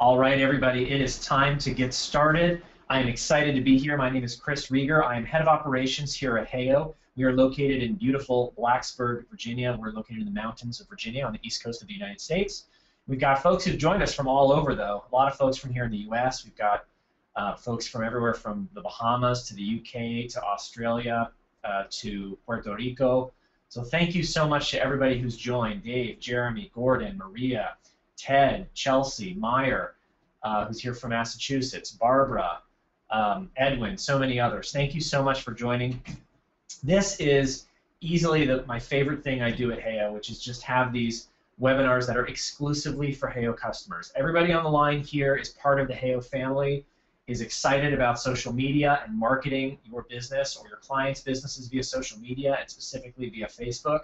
All right, everybody, it is time to get started. I am excited to be here. My name is Chris Rieger. I am head of operations here at Heyo. We are located in beautiful Blacksburg, Virginia. We're located in the mountains of Virginia on the east coast of the United States. We've got folks who've joined us from all over, though. A lot of folks from here in the U.S. We've got folks from everywhere from the Bahamas to the U.K. to Australia to Puerto Rico. So thank you so much to everybody who's joined: Dave, Jeremy, Gordon, Maria, Ted, Chelsea, Meyer, who's here from Massachusetts, Barbara, Edwin, so many others. Thank you so much for joining. This is easily my favorite thing I do at Heyo, which is just have these webinars that are exclusively for Heyo customers. Everybody on the line here is part of the Heyo family, is excited about social media and marketing your business or your clients' businesses via social media, and specifically via Facebook.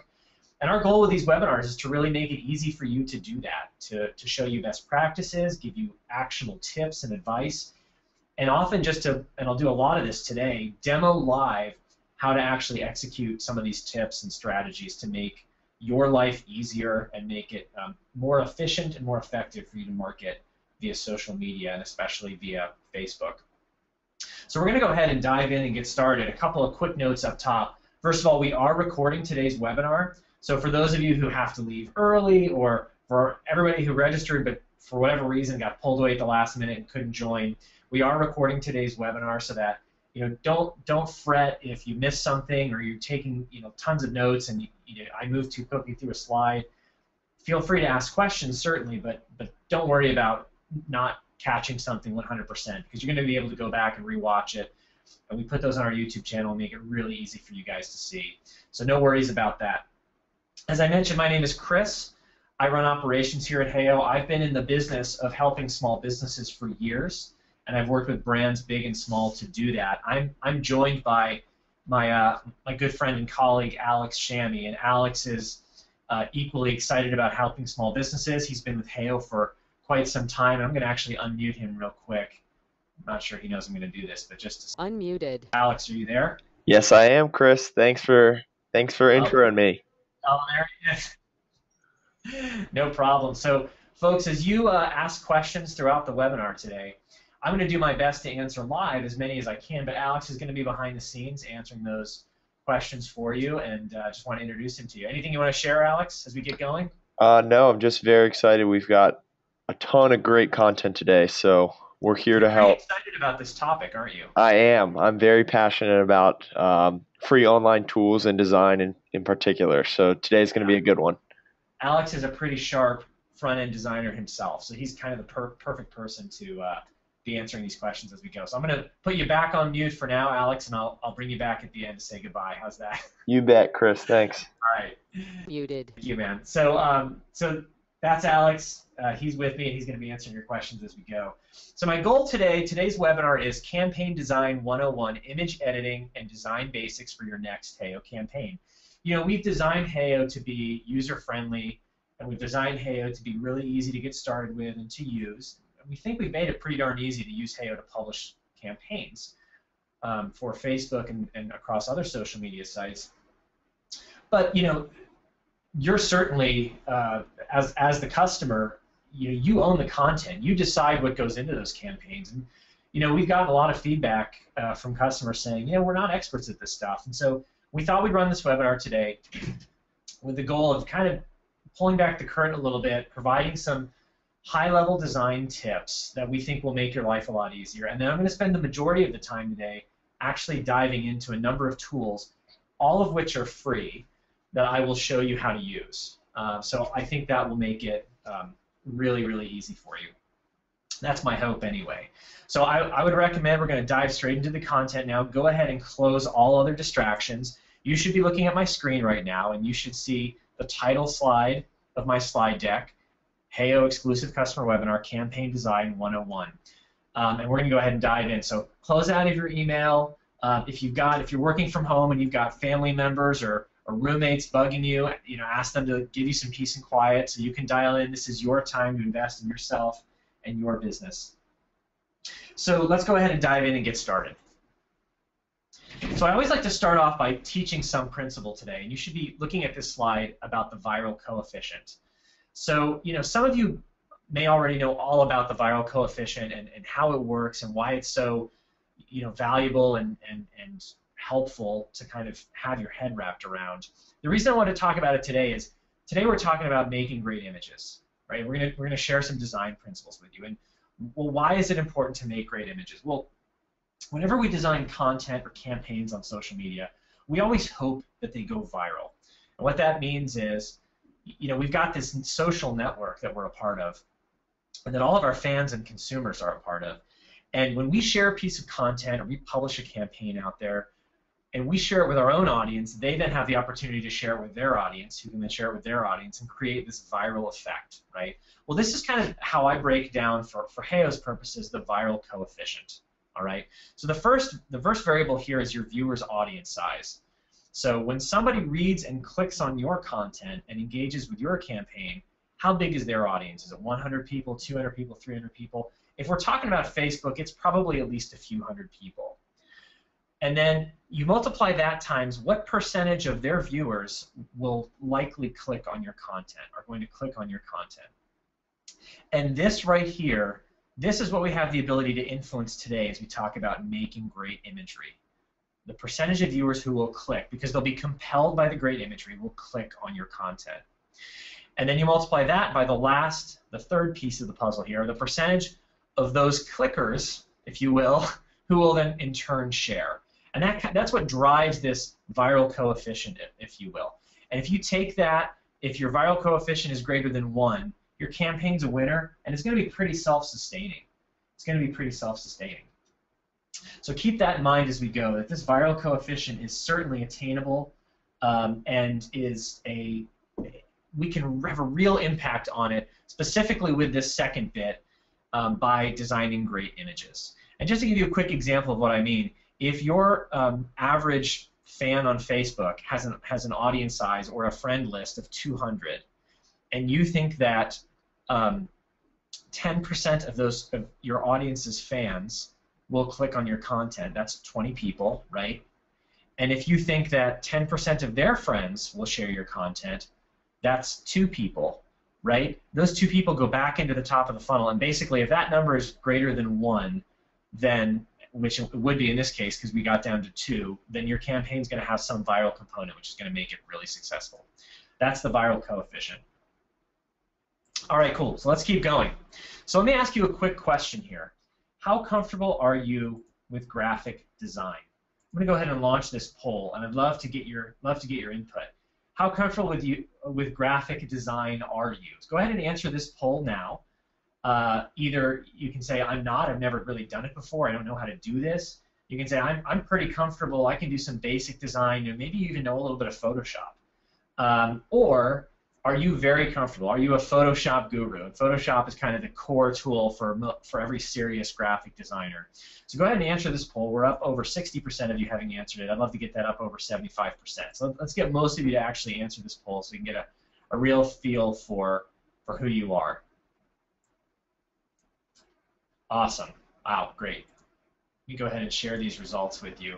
And our goal with these webinars is to really make it easy for you to do that, to show you best practices, give you actionable tips and advice, and often just to, and I'll do a lot of this today, demo live how to actually execute some of these tips and strategies to make your life easier and make it more efficient and more effective for you to market via social media and especially via Facebook. So we're going to go ahead and dive in and get started. A couple of quick notes up top. First of all, we are recording today's webinar. So for those of you who have to leave early, or for everybody who registered but for whatever reason got pulled away at the last minute and couldn't join, we are recording today's webinar so that don't fret if you miss something or you're taking tons of notes and I move too quickly through a slide. Feel free to ask questions certainly, but don't worry about not catching something 100% because you're going to be able to go back and rewatch it. And we put those on our YouTube channel and make it really easy for you guys to see. So no worries about that. As I mentioned, my name is Chris. I run operations here at Heyo. I've been in the business of helping small businesses for years, and I've worked with brands big and small to do that. I'm joined by my good friend and colleague Alex Shammy, and Alex is equally excited about helping small businesses. He's been with Heyo for quite some time. I'm going to actually unmute him real quick. I'm not sure he knows I'm going to do this, but just to... Unmuted. Alex, are you there? Yes, I am, Chris. Thanks for introing me. Oh, there he is. No problem. So, folks, as you ask questions throughout the webinar today, I'm going to do my best to answer live as many as I can, but Alex is going to be behind the scenes answering those questions for you, and I just want to introduce him to you. Anything you want to share, Alex, as we get going? No, I'm just very excited. We've got a ton of great content today, so we're here to help. You're excited about this topic, aren't you? I am. I'm very passionate about free online tools and design in particular, so today's going to be a good one. Alex is a pretty sharp front-end designer himself, so he's kind of the perfect person to be answering these questions as we go. So I'm going to put you back on mute for now, Alex, and I'll bring you back at the end to say goodbye. How's that? You bet, Chris. Thanks. All right. Muted. Thank you, man. So that's Alex. He's with me, and he's going to be answering your questions as we go. So my goal today's webinar is Campaign Design 101, Image Editing and Design Basics for Your Next Heyo Campaign. We've designed Heyo to be user-friendly, and we've designed Heyo to be really easy to get started with and to use. And we think we've made it pretty darn easy to use Heyo to publish campaigns for Facebook and across other social media sites. But, you're certainly, as the customer, you own the content. You decide what goes into those campaigns. And, we've gotten a lot of feedback from customers saying, we're not experts at this stuff. And so we thought we'd run this webinar today with the goal of kind of pulling back the curtain a little bit, providing some high-level design tips that we think will make your life a lot easier. And then I'm going to spend the majority of the time today actually diving into a number of tools, all of which are free, that I will show you how to use. So I think that will make it really, really easy for you. That's my hope anyway. So I would recommend we're going to dive straight into the content now. Go ahead and close all other distractions. You should be looking at my screen right now, and you should see the title slide of my slide deck, Heyo Exclusive Customer Webinar, Campaign Design 101. And we're going to go ahead and dive in. So close out of your email. If you're working from home and you've got family members or roommates bugging you, ask them to give you some peace and quiet so you can dial in. This is your time to invest in yourself and your business. So let's go ahead and dive in and get started. So I always like to start off by teaching some principle today, and you should be looking at this slide about the viral coefficient. So, some of you may already know all about the viral coefficient and how it works and why it's so, valuable and helpful to kind of have your head wrapped around. The reason I want to talk about it today is today we're talking about making great images, right? We're gonna share some design principles with you. And well, why is it important to make great images? Well, whenever we design content or campaigns on social media, we always hope that they go viral. And what that means is, we've got this social network that we're a part of, and that all of our fans and consumers are a part of. And when we share a piece of content or we publish a campaign out there, and we share it with our own audience, they then have the opportunity to share it with their audience, who can then share it with their audience and create this viral effect, right? Well, this is kind of how I break down, for Heyo's purposes, the viral coefficient, all right? So the first variable here is your viewer's audience size. So when somebody reads and clicks on your content and engages with your campaign, how big is their audience? Is it 100 people, 200 people, 300 people? If we're talking about Facebook, it's probably at least a few hundred people. And then you multiply that times what percentage of their viewers will likely click on your content, are going to click on your content. And this right here, this is what we have the ability to influence today as we talk about making great imagery. The percentage of viewers who will click, because they'll be compelled by the great imagery, will click on your content. And then you multiply that by the third piece of the puzzle here, the percentage of those clickers, if you will, who will then in turn share. And that's what drives this viral coefficient, if you will. And if you take that, if your viral coefficient is greater than 1, your campaign's a winner, and it's going to be pretty self-sustaining. It's going to be pretty self-sustaining. So keep that in mind as we go, that this viral coefficient is certainly attainable, and we can have a real impact on it, specifically with this second bit, by designing great images. And just to give you a quick example of what I mean, if your average fan on Facebook has an audience size or a friend list of 200, and you think that 10% of your audience's fans will click on your content, that's 20 people, right? And if you think that 10% of their friends will share your content, that's 2 people, right? Those 2 people go back into the top of the funnel, and basically if that number is greater than 1, then, which it would be in this case because we got down to 2, then your campaign's going to have some viral component which is going to make it really successful. That's the viral coefficient. All right, cool. So let's keep going. So let me ask you a quick question here. How comfortable are you with graphic design? I'm going to go ahead and launch this poll, and I'd love to get your input. How comfortable with graphic design are you? So go ahead and answer this poll now. Either you can say, I'm not, I've never really done it before, I don't know how to do this. You can say, I'm pretty comfortable, I can do some basic design, and maybe you even know a little bit of Photoshop. Or are you very comfortable? Are you a Photoshop guru? And Photoshop is kind of the core tool for every serious graphic designer. So go ahead and answer this poll. We're up over 60% of you having answered it. I'd love to get that up over 75%. So let's get most of you to actually answer this poll so we can get a real feel for who you are. Awesome. Wow, great. Let me go ahead and share these results with you.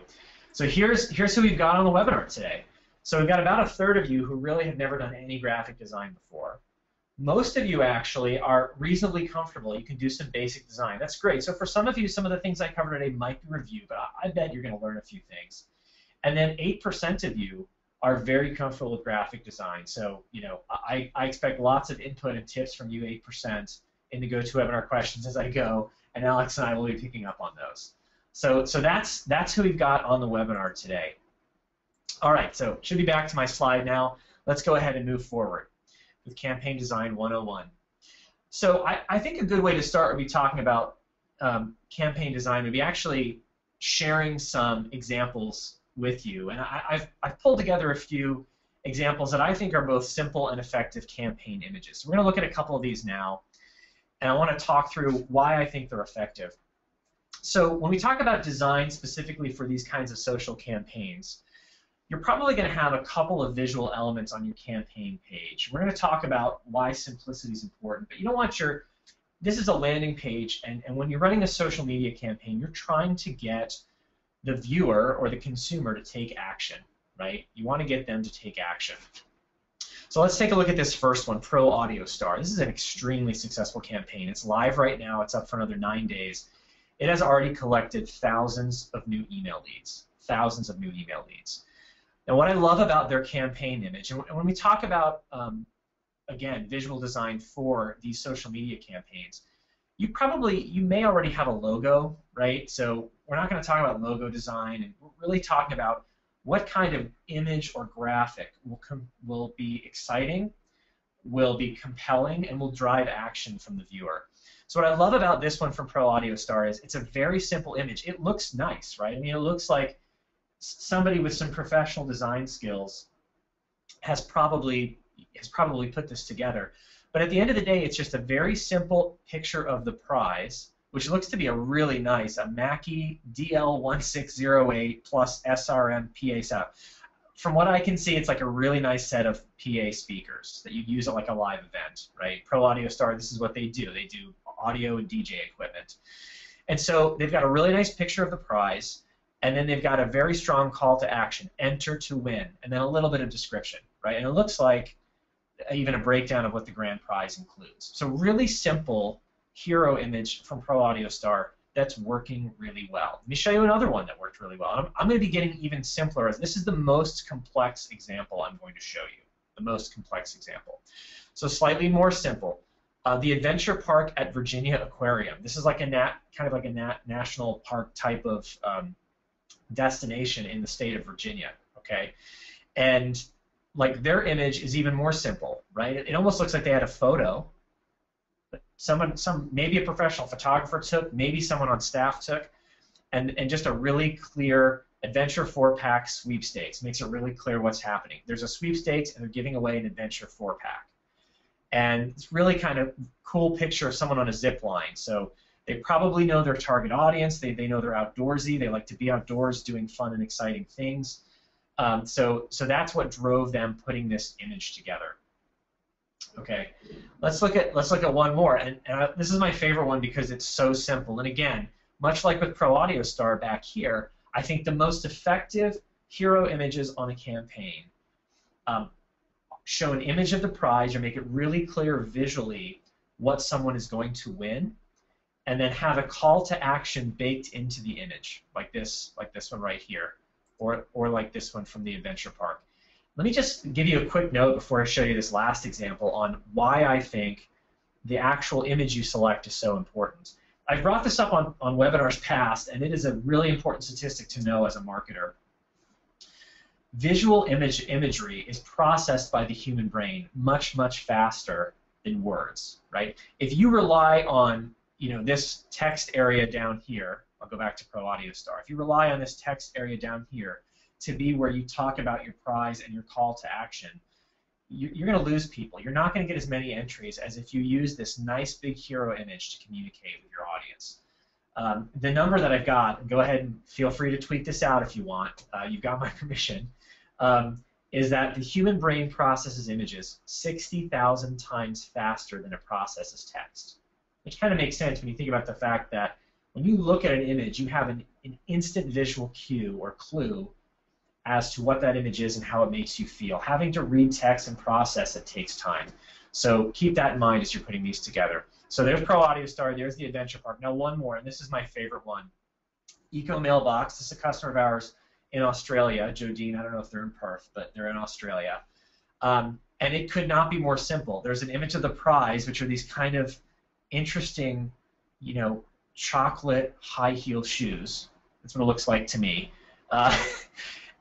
So here's who we've got on the webinar today. So we've got about a third of you who really have never done any graphic design before. Most of you actually are reasonably comfortable. You can do some basic design. That's great. So for some of you, some of the things I covered today might be review, but I bet you're going to learn a few things. And then 8% of you are very comfortable with graphic design. So I expect lots of input and tips from you 8% in the GoToWebinar questions as I go, and Alex and I will be picking up on those. So that's who we've got on the webinar today. All right, so should be back to my slide now. Let's go ahead and move forward with Campaign Design 101. So I think a good way to start would be talking about campaign design would be actually sharing some examples with you. And I've pulled together a few examples that I think are both simple and effective campaign images. So we're going to look at a couple of these now, and I want to talk through why I think they're effective. So when we talk about design specifically for these kinds of social campaigns, you're probably going to have a couple of visual elements on your campaign page. We're going to talk about why simplicity is important, but you don't want this is a landing page, and when you're running a social media campaign, you're trying to get the viewer or the consumer to take action, right? You want to get them to take action. So let's take a look at this first one, Pro Audio Star. This is an extremely successful campaign. It's live right now. It's up for another 9 days. It has already collected thousands of new email leads. Thousands of new email leads. And what I love about their campaign image, and when we talk about, again, visual design for these social media campaigns, you may already have a logo, right? So we're not going to talk about logo design, and we're really talking about what kind of image or graphic will be exciting, will be compelling, and will drive action from the viewer. So what I love about this one from Pro Audio Star is it's a very simple image. It looks nice, right? I mean, it looks like somebody with some professional design skills has probably put this together. But at the end of the day, it's just a very simple picture of the prize, which looks to be a really nice, a Mackie DL1608 plus SRM PA sound. From what I can see, it's like a really nice set of PA speakers that you'd use at like a live event, right? Pro Audio Star, this is what they do. They do audio and DJ equipment. And so they've got a really nice picture of the prize, and then they've got a very strong call to action, enter to win, and then a little bit of description, right? And it looks like even a breakdown of what the grand prize includes. So really simple hero image from Pro Audio Star that's working really well. Let me show you another one that worked really well. I'm going to be getting even simpler, as this is the most complex example I'm going to show you, the most complex example. So slightly more simple. The Adventure Park at Virginia Aquarium. This is like kind of like a national park type of destination in the state of Virginia, okay? And like their image is even more simple, right? It almost looks like they had a photo that maybe a professional photographer took, maybe someone on staff took, and just a really clear Adventure 4-pack sweepstakes. Makes it really clear what's happening. There's a sweepstakes, and they're giving away an Adventure 4-pack. And it's really kind of cool picture of someone on a zip line. So they probably know their target audience. They know they're outdoorsy. They like to be outdoors doing fun and exciting things. So that's what drove them putting this image together. Okay, let's look at one more, and this is my favorite one because it's so simple. And again, much like with Pro Audio Star back here, I think the most effective hero images on a campaign show an image of the prize or make it really clear visually what someone is going to win, and then have a call to action baked into the image, like this one right here, or like this one from the Adventure Park. Let me just give you a quick note before I show you this last example on why I think the actual image you select is so important. I've brought this up on webinars past, and it is a really important statistic to know as a marketer. Visual imagery is processed by the human brain much, much faster than words, right? If you rely on this text area down here, I'll go back to Pro Audio Star. If you rely on this text area down here to be where you talk about your prize and your call to action, you're going to lose people. You're not going to get as many entries as if you use this nice big hero image to communicate with your audience. The number that I've got, and go ahead and feel free to tweet this out if you want, you've got my permission, is that the human brain processes images 60,000 times faster than it processes text. Which kind of makes sense when you think about the fact that when you look at an image, you have an instant visual cue or clue as to what that image is and how it makes you feel. Having to read text and process it takes time. So keep that in mind as you're putting these together. So there's Pro Audio Star, there's the Adventure Park. Now one more, and this is my favorite one. Eco Mailbox, this is a customer of ours in Australia. Jodine, I don't know if they're in Perth, but they're in Australia. And it could not be more simple. There's an image of the prize, which are these kind of interesting, chocolate high heel shoes. That's what it looks like to me.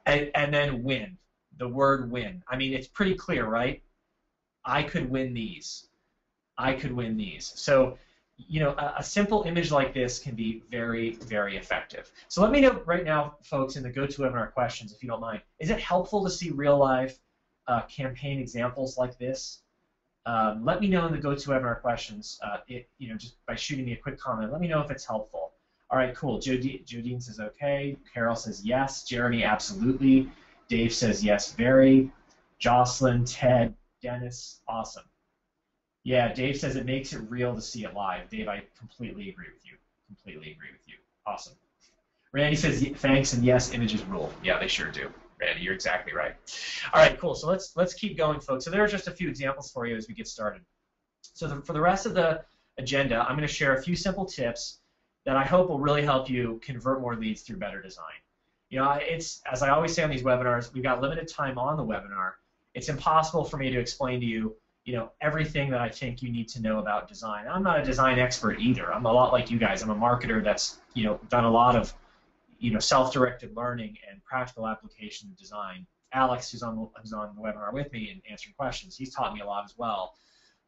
And then win, the word win. I mean, it's pretty clear, right? I could win these. I could win these. So, a simple image like this can be very, very effective. So let me know right now, folks, in the GoToWebinar questions, if you don't mind. Is it helpful to see real-life campaign examples like this? Let me know in the GoToWebinar questions, just by shooting me a quick comment. Let me know if it's helpful. All right, cool. Jodine says okay. Carol says yes. Jeremy, absolutely. Dave says yes, very. Jocelyn, Ted, Dennis, awesome. Yeah, Dave says it makes it real to see it live. Dave, I completely agree with you. Completely agree with you. Awesome. Randy says thanks and yes, images rule. Yeah, they sure do. Randy, you're exactly right. All right, cool. So let's keep going, folks. So there are just a few examples for you as we get started. So for the rest of the agenda, I'm going to share a few simple tips that I hope will really help you convert more leads through better design. You know, it's, as I always say on these webinars, we've got limited time on the webinar. It's impossible for me to explain to you, everything that I think you need to know about design. I'm not a design expert either. I'm a lot like you guys. I'm a marketer that's, done a lot of, self-directed learning and practical application of design. Alex, who's on the webinar with me and answering questions, he's taught me a lot as well.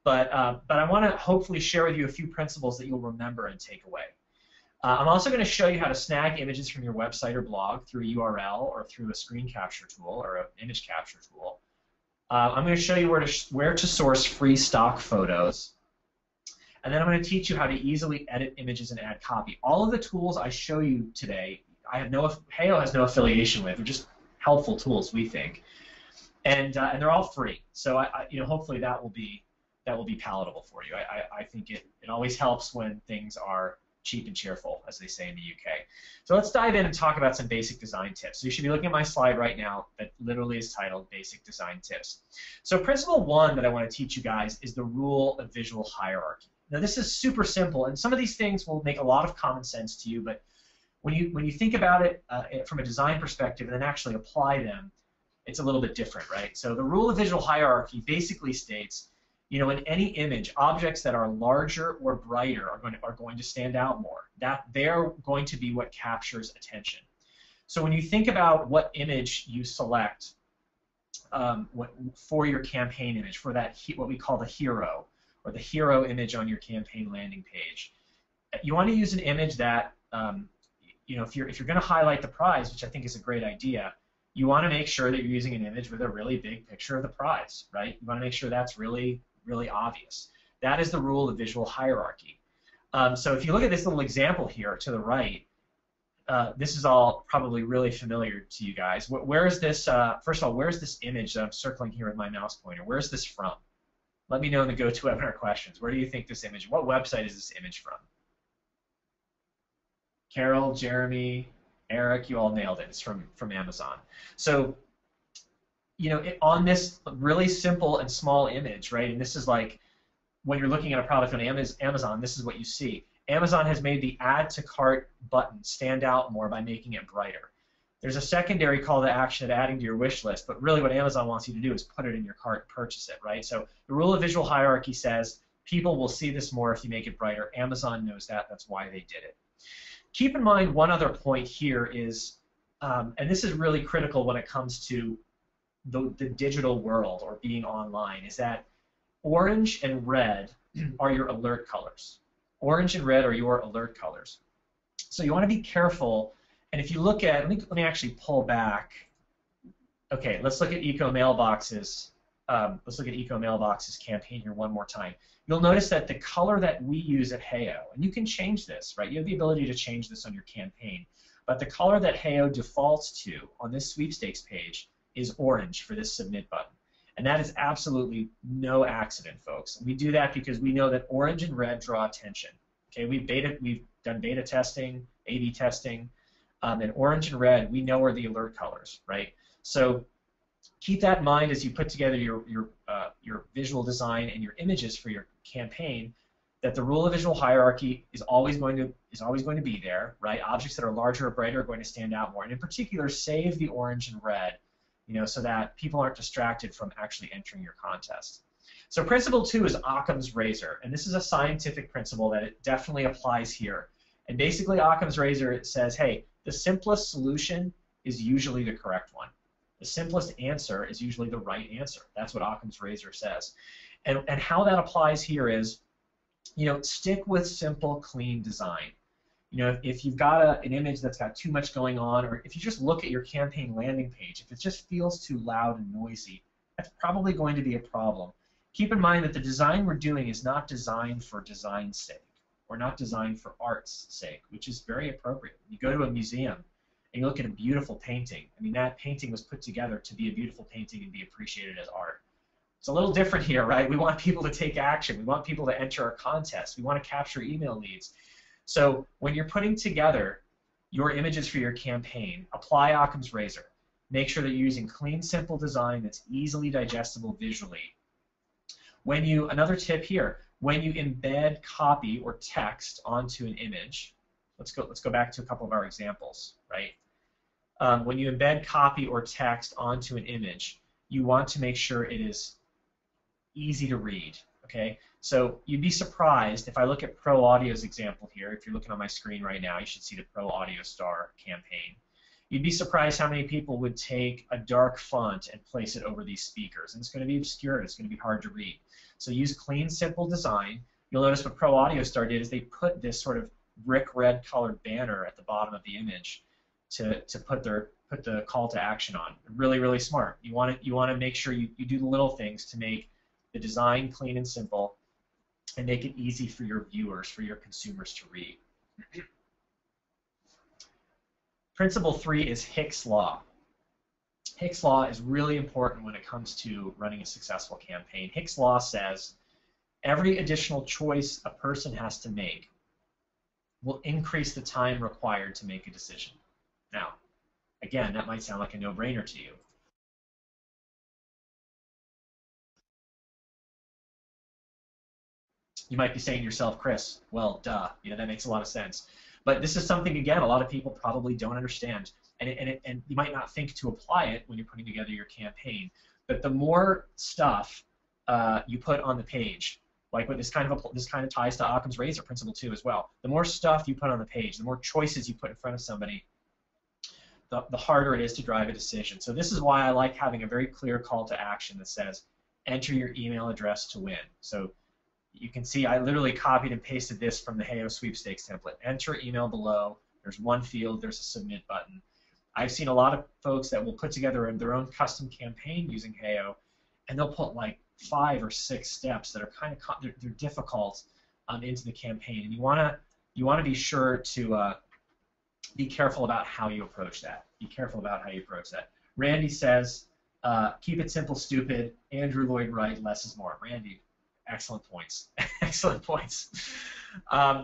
But I want to hopefully share with you a few principles that you'll remember and take away. I'm also going to show you how to snag images from your website or blog through a URL or through a screen capture tool or an image capture tool. I'm going to show you where to source free stock photos. And then I'm going to teach you how to easily edit images and add copy. All of the tools I show you today, Heyo has no affiliation with. They're just helpful tools, we think. And they're all free. So hopefully that will be palatable for you. I think it always helps when things are cheap and cheerful, as they say in the UK. So let's dive in and talk about some basic design tips. So you should be looking at my slide right now that literally is titled Basic Design Tips. So principle one that I want to teach you guys is the rule of visual hierarchy. Now this is super simple, and some of these things will make a lot of common sense to you, but when you think about it from a design perspective and then actually apply them, it's a little bit different, right? So the rule of visual hierarchy basically states, in any image, objects that are larger or brighter are going to stand out more. That they're going to be what captures attention. So when you think about what image you select for your campaign image, for that what we call the hero, or the hero image on your campaign landing page, you want to use an image that, if you're going to highlight the prize, which I think is a great idea, you want to make sure that you're using an image with a really big picture of the prize, right? You want to make sure that's really obvious. That is the rule of visual hierarchy. So if you look at this little example here to the right, this is all probably really familiar to you guys. Where is this, first of all, where's this image that I'm circling here with my mouse pointer? Where's this from? Let me know in the GoToWebinar questions. Where do you think this image, what website is this image from? Carol, Jeremy, Eric, you all nailed it. It's from Amazon. So, on this really simple and small image, right, and this is like when you're looking at a product on Amazon, this is what you see. Amazon has made the Add to Cart button stand out more by making it brighter. There's a secondary call to action of adding to your wish list, but really what Amazon wants you to do is put it in your cart and purchase it, right? So the rule of visual hierarchy says people will see this more if you make it brighter. Amazon knows that. That's why they did it. Keep in mind one other point here is, and this is really critical when it comes to the digital world or being online, is that orange and red are your alert colors. Orange and red are your alert colors. So you want to be careful, and if you look at, let me actually pull back. Okay, let's look at Eco Mailboxes. Let's look at Eco Mailboxes campaign here one more time. You'll notice that the color that we use at Heyo, and you can change this, right? You have the ability to change this on your campaign, but the color that Heyo defaults to on this sweepstakes page is orange for this submit button. And that is absolutely no accident, folks. We do that because we know that orange and red draw attention. Okay, we've done beta testing, A/B testing, and orange and red, we know are the alert colors, right? So keep that in mind as you put together your visual design and your images for your campaign, that the rule of visual hierarchy is always going to be there, right? Objects that are larger or brighter are going to stand out more, and in particular, save the orange and red, so that people aren't distracted from actually entering your contest. So principle 2 is Occams Razor, and this is a scientific principle that it definitely applies here. And basically, Occams Razor, it says, hey, the simplest solution is usually the correct one. The simplest answer is usually the right answer. That's what Occams Razor says. And how that applies here is, stick with simple, clean design. If you've got an image that's got too much going on, or if you just look at your campaign landing page, if it just feels too loud and noisy, that's probably going to be a problem. Keep in mind that the design we're doing is not designed for design's sake, or not designed for art's sake, which is very appropriate. You go to a museum and you look at a beautiful painting. I mean, that painting was put together to be a beautiful painting and be appreciated as art. It's a little different here, right? We want people to take action. We want people to enter our contest. We want to capture email leads. So when you're putting together your images for your campaign, apply Occam's Razor. Make sure that you're using clean, simple design that's easily digestible visually. Another tip here, when you embed copy or text onto an image, let's go back to a couple of our examples, right? When you embed copy or text onto an image, you want to make sure it is easy to read, okay? So you'd be surprised if I look at Pro Audio's example here. If you're looking on my screen right now, you should see the Pro Audio Star campaign. You'd be surprised how many people would take a dark font and place it over these speakers. And it's going to be obscured. It's going to be hard to read. So use clean, simple design. You'll notice what Pro Audio Star did is they put this sort of brick red colored banner at the bottom of the image to put the call to action on. Really, really smart. You want to make sure you do the little things to make the design clean and simple and make it easy for your viewers, for your consumers to read. Principle 3 is Hick's Law. Hick's Law is really important when it comes to running a successful campaign. Hick's Law says every additional choice a person has to make will increase the time required to make a decision. Now, again, that might sound like a no-brainer to you. You might be saying to yourself, Chris, well, duh, that makes a lot of sense. But this is something, again, a lot of people probably don't understand. And you might not think to apply it when you're putting together your campaign. But the more stuff you put on the page, like what this kind of ties to Occam's Razor, Principle 2 as well. The more stuff you put on the page, the more choices you put in front of somebody, the harder it is to drive a decision. So this is why I like having a very clear call to action that says, enter your email address to win. So you can see I literally copied and pasted this from the Heyo sweepstakes template. Enter email below. There's one field. There's a submit button. I've seen a lot of folks that will put together their own custom campaign using Heyo, and they'll put like 5 or 6 steps that are kind of they're difficult into the campaign, and you want to be sure to be careful about how you approach that. Be careful about how you approach that. Randy says, keep it simple, stupid. Andrew Lloyd Wright, less is more. Randy, excellent points. Excellent points.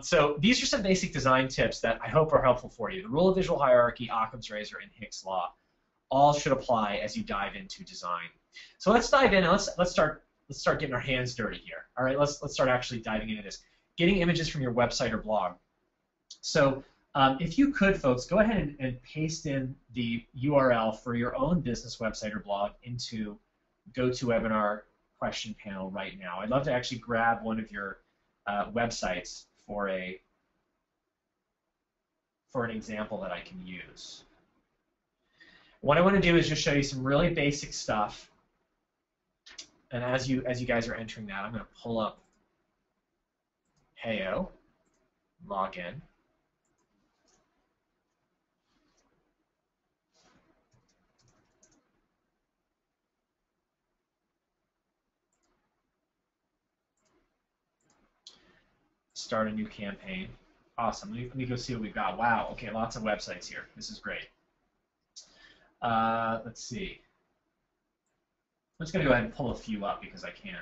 So these are some basic design tips that I hope are helpful for you. The rule of visual hierarchy, Occam's Razor, and Hick's Law all should apply as you dive into design. So let's dive in and let's start getting our hands dirty here. All right, let's start actually diving into this. Getting images from your website or blog. So if you could, folks, go ahead and paste in the URL for your own business website or blog into GoToWebinar question panel right now. I'd love to actually grab one of your websites for an example that I can use. What I want to do is just show you some really basic stuff. And as you guys are entering that, I'm going to pull up Heyo, log in. Start a new campaign. Awesome. Let me go see what we've got. Wow. Okay, lots of websites here. This is great. Let's see. I'm just going to go ahead and pull a few up because I can.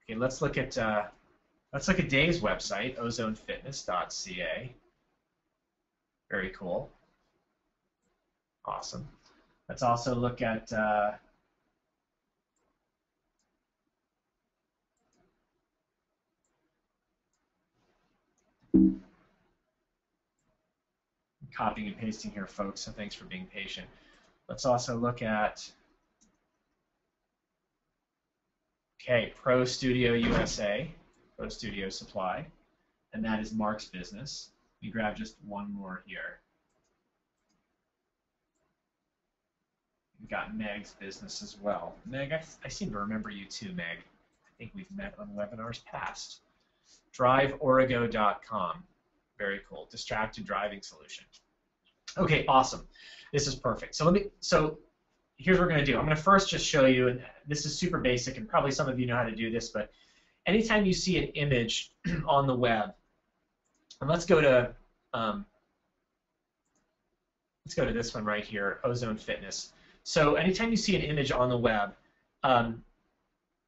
Okay, let's look at Dave's website, ozonefitness.ca. Very cool. Awesome. Let's also look at copying and pasting here, folks, so thanks for being patient. Let's also look at, okay, Pro Studio USA, Pro Studio Supply, and that is Mark's business. Let me grab just one more here. We've got Meg's business as well. Meg, I seem to remember you too, Meg. I think we've met on webinars past. DriveOrego.com. Very cool. Distracted driving solution. Okay, awesome. This is perfect. So here's what we're going to do. I'm going to first just show you, and this is super basic, and probably some of you know how to do this, but anytime you see an image on the web, and let's go to this one right here, Ozone Fitness. So anytime you see an image on the web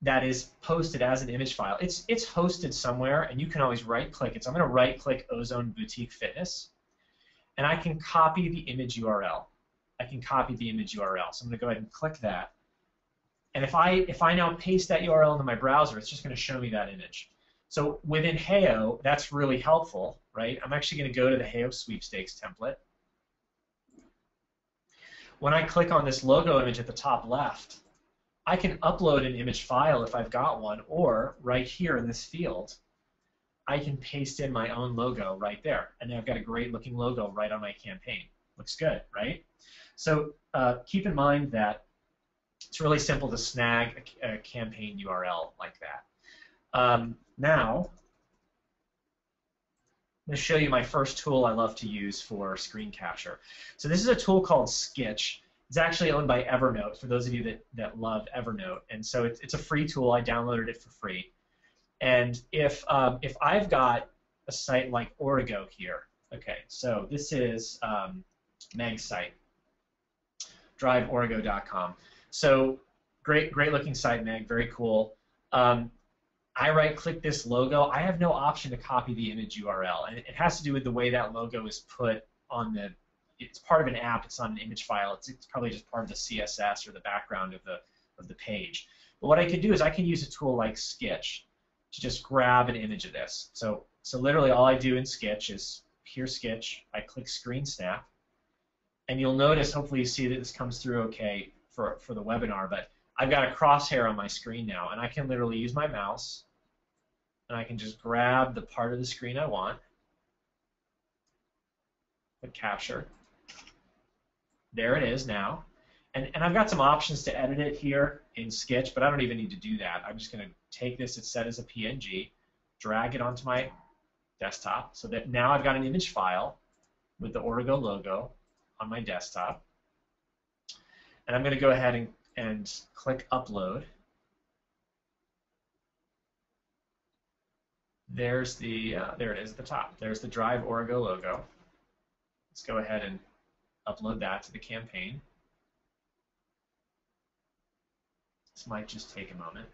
that is posted as an image file, it's hosted somewhere, and you can always right-click it. So I'm going to right-click Ozone Boutique Fitness. and I can copy the image URL. I can copy the image URL. So I'm going to go ahead and click that. And if I now paste that URL into my browser, it's just going to show me that image. So within Heyo, that's really helpful, right? I'm actually going to go to the Heyo sweepstakes template. When I click on this logo image at the top left, I can upload an image file if I've got one, or right here in this field, I can paste in my own logo right there. And I've got a great looking logo right on my campaign. Looks good, right? So keep in mind that it's really simple to snag a campaign URL like that. Now, I'm going to show you my first tool I love to use for screen capture. So this is a tool called Sketch. It's actually owned by Evernote, for those of you that love Evernote. And so it's a free tool. I downloaded it for free. And if I've got a site like Origo here, okay, so this is Meg's site, driveorigo.com. So great looking site, Meg, very cool. I right-click this logo. I have no option to copy the image URL, and it has to do with the way that logo is put on the. It's part of an app. It's not an image file. It's probably just part of the CSS or the background of the page. But what I can do is I can use a tool like Sketch to just grab an image of this. So literally all I do in Sketch is here Sketch. I click Screen Snap, and you'll notice. Hopefully you see that this comes through okay for the webinar. But I've got a crosshair on my screen now, and I can literally use my mouse. And I can just grab the part of the screen I want, click capture. There it is now. And I've got some options to edit it here in Sketch, but I don't even need to do that. I'm just going to take this, it's set as a PNG, drag it onto my desktop, so that now I've got an image file with the Origo logo on my desktop. And I'm going to go ahead and click Upload. There's the there it is at the top. There's the Drive Origo logo. Let's go ahead and upload that to the campaign. This might just take a moment.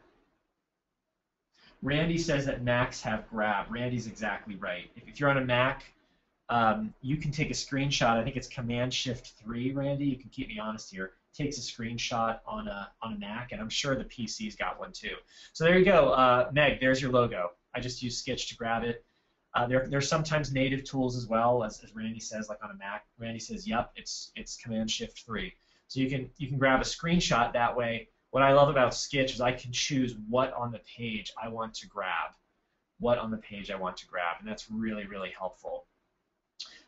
Randy says that Macs have Grab. Randy's exactly right. If you're on a Mac, you can take a screenshot. I think it's Command-Shift-3, Randy. You can keep me honest here. Takes a screenshot on a Mac, and I'm sure the PC's got one too. So there you go, Meg. There's your logo. I just use Sketch to grab it. There's sometimes native tools as well, as Randy says, like on a Mac. Randy says, "Yep, it's Command-Shift-3." So you can grab a screenshot that way. What I love about Sketch is I can choose what on the page I want to grab, and that's really, really helpful.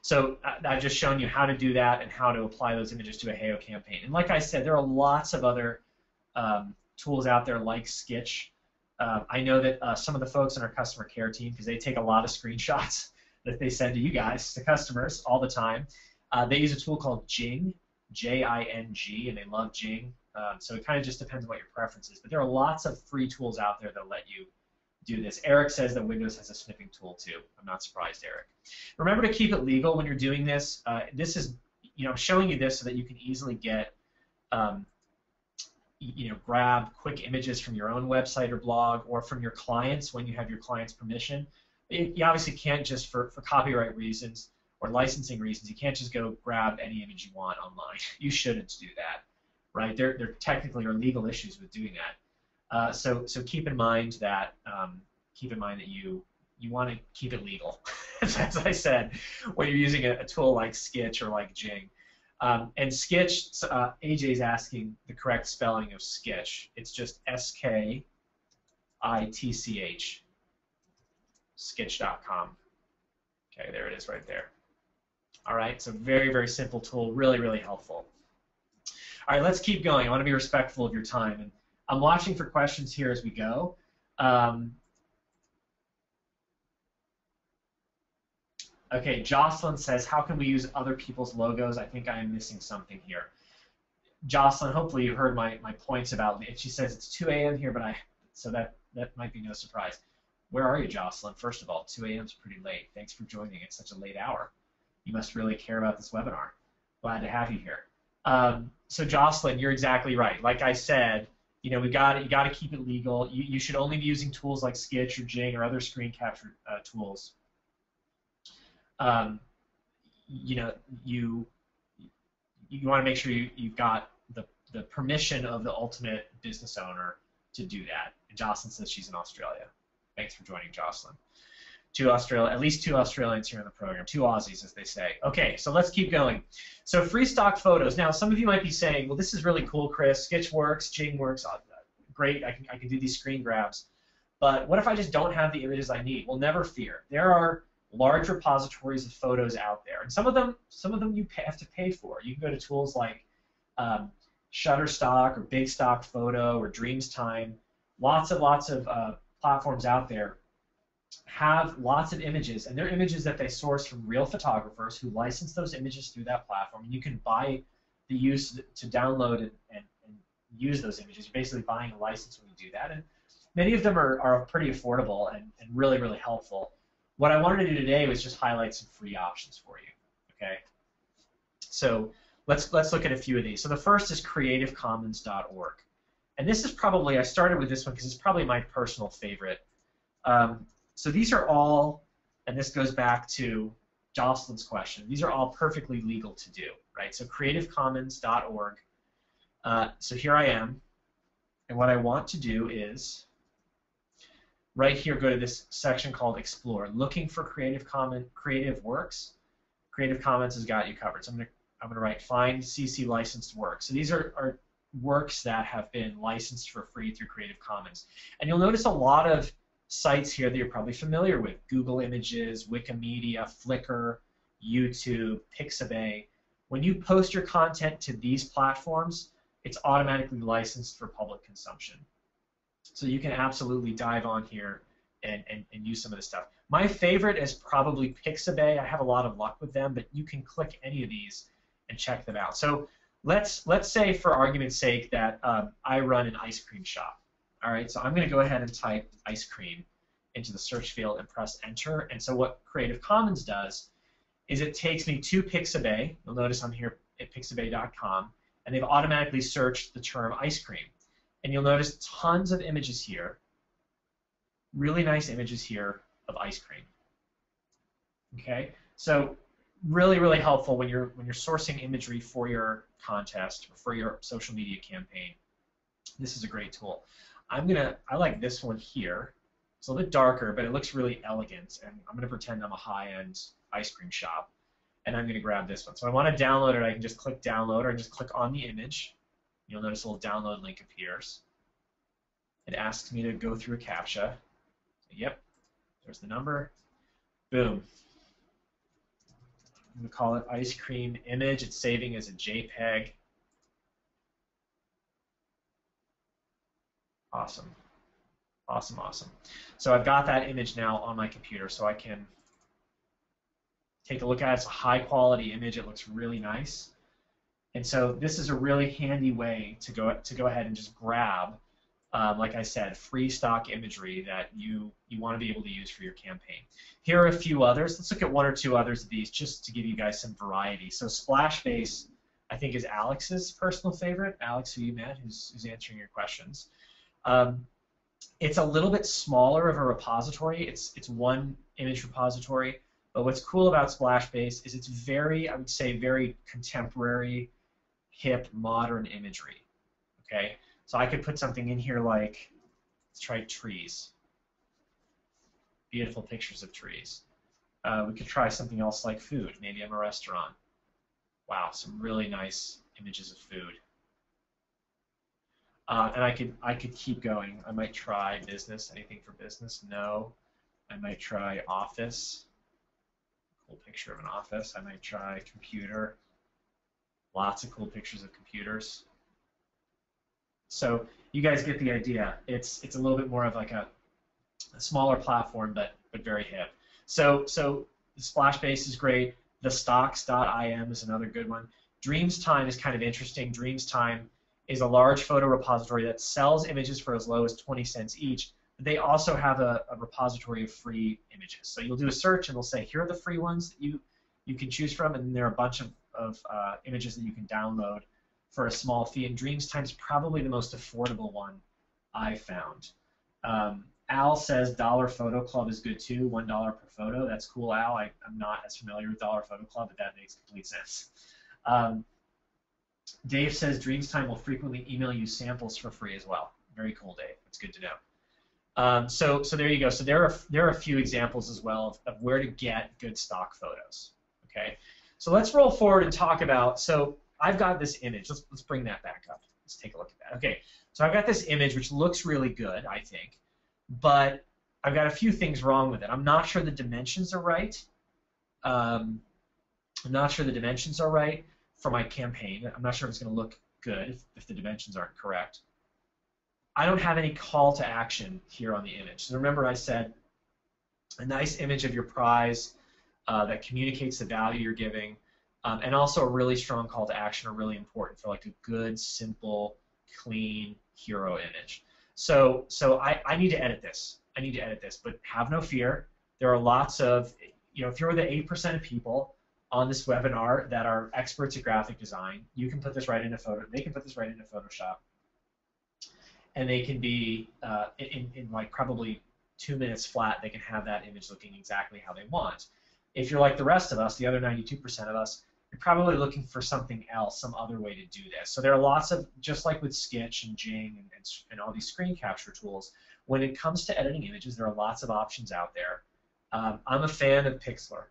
So I've just shown you how to do that and how to apply those images to a Heyo campaign. And like I said, there are lots of other tools out there like Sketch. I know that some of the folks on our customer care team, because they take a lot of screenshots that they send to you guys, to customers, all the time, they use a tool called Jing, J-I-N-G, and they love Jing. So it kind of just depends on what your preference is. But there are lots of free tools out there that let you do this. Eric says that Windows has a snipping tool too. I'm not surprised, Eric. Remember to keep it legal when you're doing this. This is, I'm showing you this so that you can easily get, grab quick images from your own website or blog or from your clients when you have your client's permission. You obviously can't just, for copyright reasons or licensing reasons, you can't just go grab any image you want online. You shouldn't do that, right? There technically are legal issues with doing that. So keep in mind that you want to keep it legal, as I said, when you're using a tool like Sketch or like Jing. And Sketch, AJ's asking the correct spelling of Sketch. It's just S-K-I-T-C-H, sketch.com. Okay, there it is right there. All right, so very, very simple tool, really, really helpful. All right, let's keep going. I want to be respectful of your time. And I'm watching for questions here as we go. Okay, Jocelyn says, how can we use other people's logos? I think I am missing something here. Jocelyn, hopefully you heard my points about it. She says it's 2 a.m. here, so that might be no surprise. Where are you, Jocelyn? First of all, 2 a.m. is pretty late. Thanks for joining at such a late hour. You must really care about this webinar. Glad to have you here. So Jocelyn, you're exactly right. Like I said, you got to keep it legal. You should only be using tools like Sketch or Jing or other screen capture tools. you know, you want to make sure you've got the permission of the ultimate business owner to do that. And Jocelyn says she's in Australia. Thanks for joining, Jocelyn. At least two Australians here in the program, two Aussies, as they say. Okay, so let's keep going. So free stock photos. Now, some of you might be saying, well, this is really cool, Chris. Sketch works, Jing works, great. I can do these screen grabs. But what if I just don't have the images I need? Well, never fear. There are large repositories of photos out there, and some of them you have to pay for. You can go to tools like Shutterstock or Big Stock Photo or Dreamstime. Lots of platforms out there have lots of images, and they're images that they source from real photographers who license those images through that platform, and you can buy the use to download and use those images. You're basically buying a license when you do that, and many of them are pretty affordable and really, really helpful. What I wanted to do today was just highlight some free options for you, okay? So let's look at a few of these. So the first is creativecommons.org. And this is probably, I started with this one because it's probably my personal favorite. So these are all, and this goes back to Jocelyn's question, these are all perfectly legal to do, right? So creativecommons.org. So here I am, and what I want to do is, right here, go to this section called Explore, looking for creative works. Creative Commons has got you covered. So I'm gonna write find CC licensed works. So these are works that have been licensed for free through Creative Commons. And you'll notice a lot of sites here that you're probably familiar with: Google Images, Wikimedia, Flickr, YouTube, Pixabay. When you post your content to these platforms, it's automatically licensed for public consumption. So you can absolutely dive on here and use some of this stuff. My favorite is probably Pixabay. I have a lot of luck with them, but you can click any of these and check them out. So let's say, for argument's sake, that I run an ice cream shop. All right, so I'm going to go ahead and type ice cream into the search field and press enter. And so what Creative Commons does is it takes me to Pixabay. You'll notice I'm here at pixabay.com, and they've automatically searched the term ice cream. And you'll notice tons of images here, really nice images here of ice cream. Okay, so really, really helpful when you're sourcing imagery for your contest or for your social media campaign. This is a great tool. I like this one here. It's a little bit darker, but it looks really elegant, and I'm gonna pretend I'm a high-end ice cream shop, and I'm gonna grab this one. So I want to download it. I can just click download, or just click on the image. You'll notice a little download link appears. It asks me to go through a CAPTCHA. Yep, there's the number. Boom. I'm going to call it ice cream image. It's saving as a JPEG. Awesome. Awesome, awesome. So I've got that image now on my computer, so I can take a look at it. It's a high-quality image. It looks really nice. And so this is a really handy way to go ahead and just grab, like I said, free stock imagery that you want to be able to use for your campaign. Here are a few others. Let's look at one or two others of these just to give you guys some variety. So Splashface, I think, is Alex's personal favorite. Alex, who you met, who's answering your questions. It's a little bit smaller of a repository. It's one image repository. But what's cool about Splashface is it's very, I would say, very contemporary, hip, modern imagery. Okay, so I could put something in here like, let's try trees. Beautiful pictures of trees. We could try something else like food. Maybe I'm a restaurant. Wow, some really nice images of food. And I could keep going. I might try business. Anything for business? No. I might try office. Cool picture of an office. I might try computer. Lots of cool pictures of computers. So you guys get the idea. It's a little bit more of like a smaller platform, but very hip. So the Splashface is great. The stocks.im is another good one. Dreamstime is kind of interesting. Dreamstime is a large photo repository that sells images for as low as 20 cents each. They also have a repository of free images. So you'll do a search, and they'll say, here are the free ones that you can choose from, and there are a bunch of images that you can download for a small fee. And Dreamstime is probably the most affordable one I found. Al says Dollar Photo Club is good too, $1 per photo. That's cool, Al. I'm not as familiar with Dollar Photo Club, but that makes complete sense. Dave says Dreamstime will frequently email you samples for free as well. Very cool, Dave. That's good to know. So there you go. So there are a few examples as well of where to get good stock photos. Okay. So let's roll forward and talk about. So I've got this image. Let's bring that back up. Let's take a look at that. Okay. So I've got this image which looks really good, I think, but I've got a few things wrong with it. I'm not sure the dimensions are right. I'm not sure the dimensions are right for my campaign. I'm not sure if it's going to look good if the dimensions aren't correct. I don't have any call to action here on the image. So remember I said a nice image of your prize that communicates the value you're giving, and also a really strong call to action are really important for like a good, simple, clean hero image. So I need to edit this. I need to edit this, but have no fear. There are lots of, if you're the 8% of people on this webinar that are experts at graphic design, you can put this right into they can put this right into Photoshop, and they can be in like probably 2 minutes flat. They can have that image looking exactly how they want. If you're like the rest of us, the other 92% of us, you're probably looking for something else, some other way to do this. So there are lots of, just like with Sketch and Jing and all these screen capture tools, when it comes to editing images, there are lots of options out there. I'm a fan of Pixlr,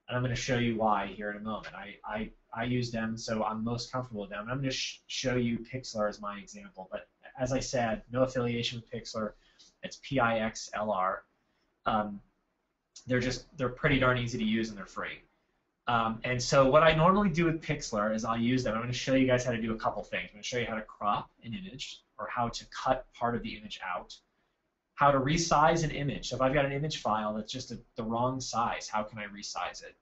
and I'm going to show you why here in a moment. I use them, so I'm most comfortable with them. I'm going to show you Pixlr as my example, but as I said, no affiliation with Pixlr. It's Pixlr. They're pretty darn easy to use, and they're free. And so what I normally do with Pixlr is I'll use them. I'm going to show you guys how to do a couple things. I'm going to show you how to crop an image, or how to cut part of the image out, how to resize an image. So if I've got an image file that's just the wrong size, how can I resize it?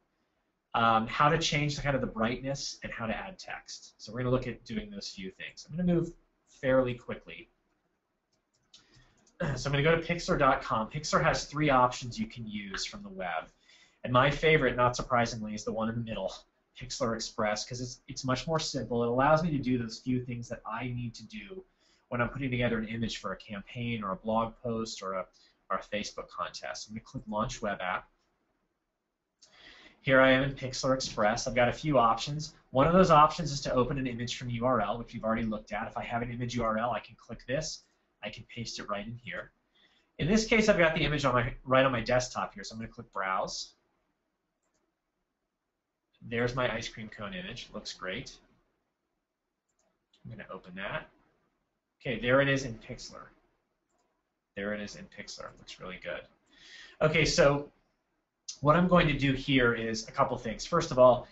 How to change kind of the brightness, and how to add text. So we're going to look at doing those few things. I'm going to move fairly quickly. So I'm going to go to Pixlr.com. Pixlr has 3 options you can use from the web. And my favorite, not surprisingly, is the one in the middle, Pixlr Express, because it's much more simple. It allows me to do those few things that I need to do when I'm putting together an image for a campaign or a blog post or a Facebook contest. I'm going to click Launch Web App. Here I am in Pixlr Express. I've got a few options. One of those options is to open an image from URL, which you've already looked at. If I have an image URL, I can click this. I can paste it right in here. In this case, I've got the image right on my desktop here, so I'm going to click Browse. There's my ice cream cone image. Looks great. I'm going to open that. Okay, there it is in Pixlr. There it is in Pixlr. Looks really good. Okay, so what I'm going to do here is a couple things. First of all,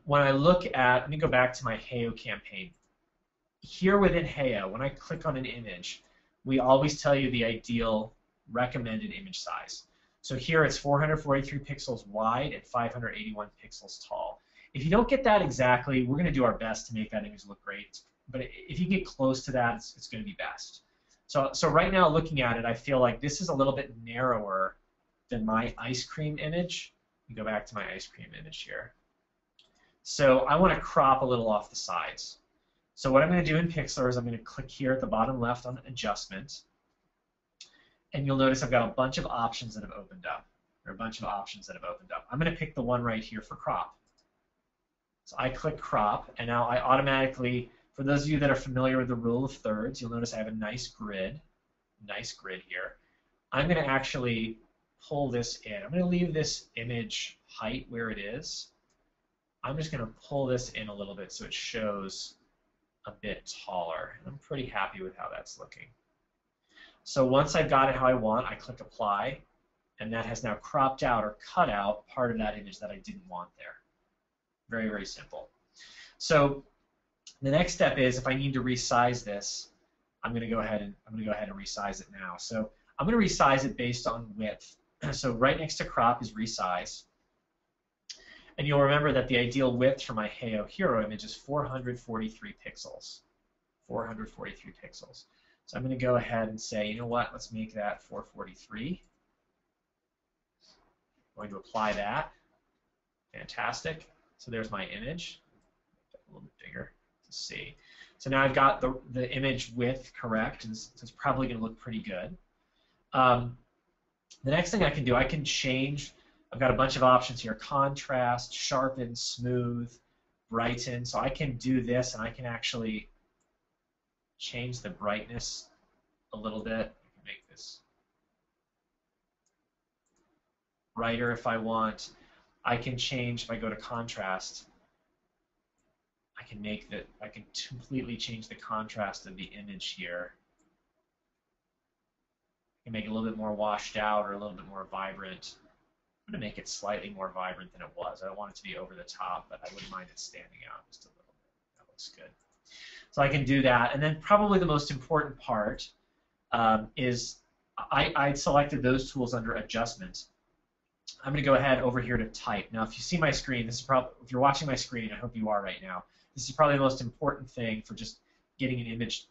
when I look at, let me go back to my Heyo campaign. Here within Heyo, when I click on an image, we always tell you the ideal recommended image size. So here it's 443 pixels wide and 581 pixels tall. If you don't get that exactly, we're going to do our best to make that image look great. But if you get close to that, it's going to be best. So right now, looking at it, I feel like this is a little bit narrower than my ice cream image. Let me go back to my ice cream image here. So I want to crop a little off the sides. So what I'm going to do in Pixlr is I'm going to click here at the bottom left on Adjustment. And you'll notice I've got a bunch of options that have opened up. There are a bunch of options that have opened up. I'm going to pick the one right here for crop. So I click crop, and now I automatically, for those of you that are familiar with the rule of thirds, you'll notice I have a nice grid here. I'm going to actually pull this in. I'm going to leave this image height where it is. I'm just going to pull this in a little bit so it shows a bit taller. And I'm pretty happy with how that's looking. So once I've got it how I want, I click Apply, and that has now cropped out or cut out part of that image that I didn't want there. Very, very simple. So the next step is if I need to resize this, I'm going to go ahead and resize it now. So I'm going to resize it based on width. So right next to crop is resize. And you'll remember that the ideal width for my Heyo hero image is 443 pixels. 443 pixels. So I'm going to go ahead and say, you know what, let's make that 443. I'm going to apply that. Fantastic. So there's my image. A little bit bigger to see. So now I've got the image width correct, and it's probably going to look pretty good. The next thing I can do, I can change. I've got a bunch of options here: contrast, sharpen, smooth, brighten. So I can do this, and I can actually change the brightness a little bit. I can make this brighter if I want. I can change, if I go to contrast, I can completely change the contrast of the image here. I can make it a little bit more washed out or a little bit more vibrant. I'm going to make it slightly more vibrant than it was. I don't want it to be over the top, but I wouldn't mind it standing out just a little bit. That looks good. So I can do that. And then probably the most important part is I selected those tools under Adjustment. I'm going to go ahead over here to Type. Now, if you see my screen, this is probably, if you're watching my screen, I hope you are right now, this is probably the most important thing for just getting an image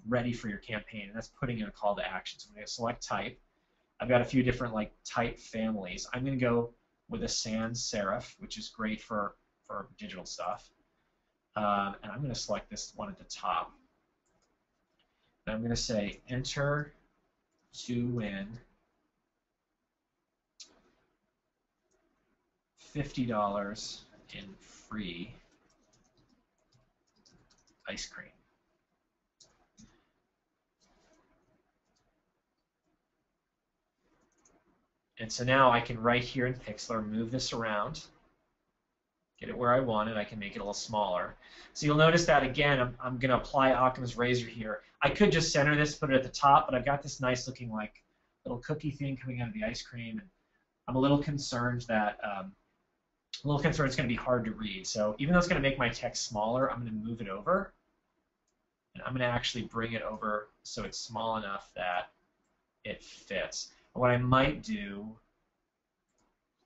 ready for your campaign, and that's putting in a call to action. So I'm going to select Type. I've got a few different type families. I'm going to go with a sans serif, which is great for digital stuff. And I'm going to select this one at the top. And I'm going to say enter to win $50 in free ice cream. And so now I can, right here in Pixlr, move this around, get it where I want it. I can make it a little smaller. So you'll notice that, again, I'm going to apply Occams Razor here. I could just center this, put it at the top, but I've got this nice looking little cookie thing coming out of the ice cream. And I'm a little concerned that it's going to be hard to read. So even though it's going to make my text smaller, I'm going to move it over. And I'm going to actually bring it over so it's small enough that it fits. And what I might do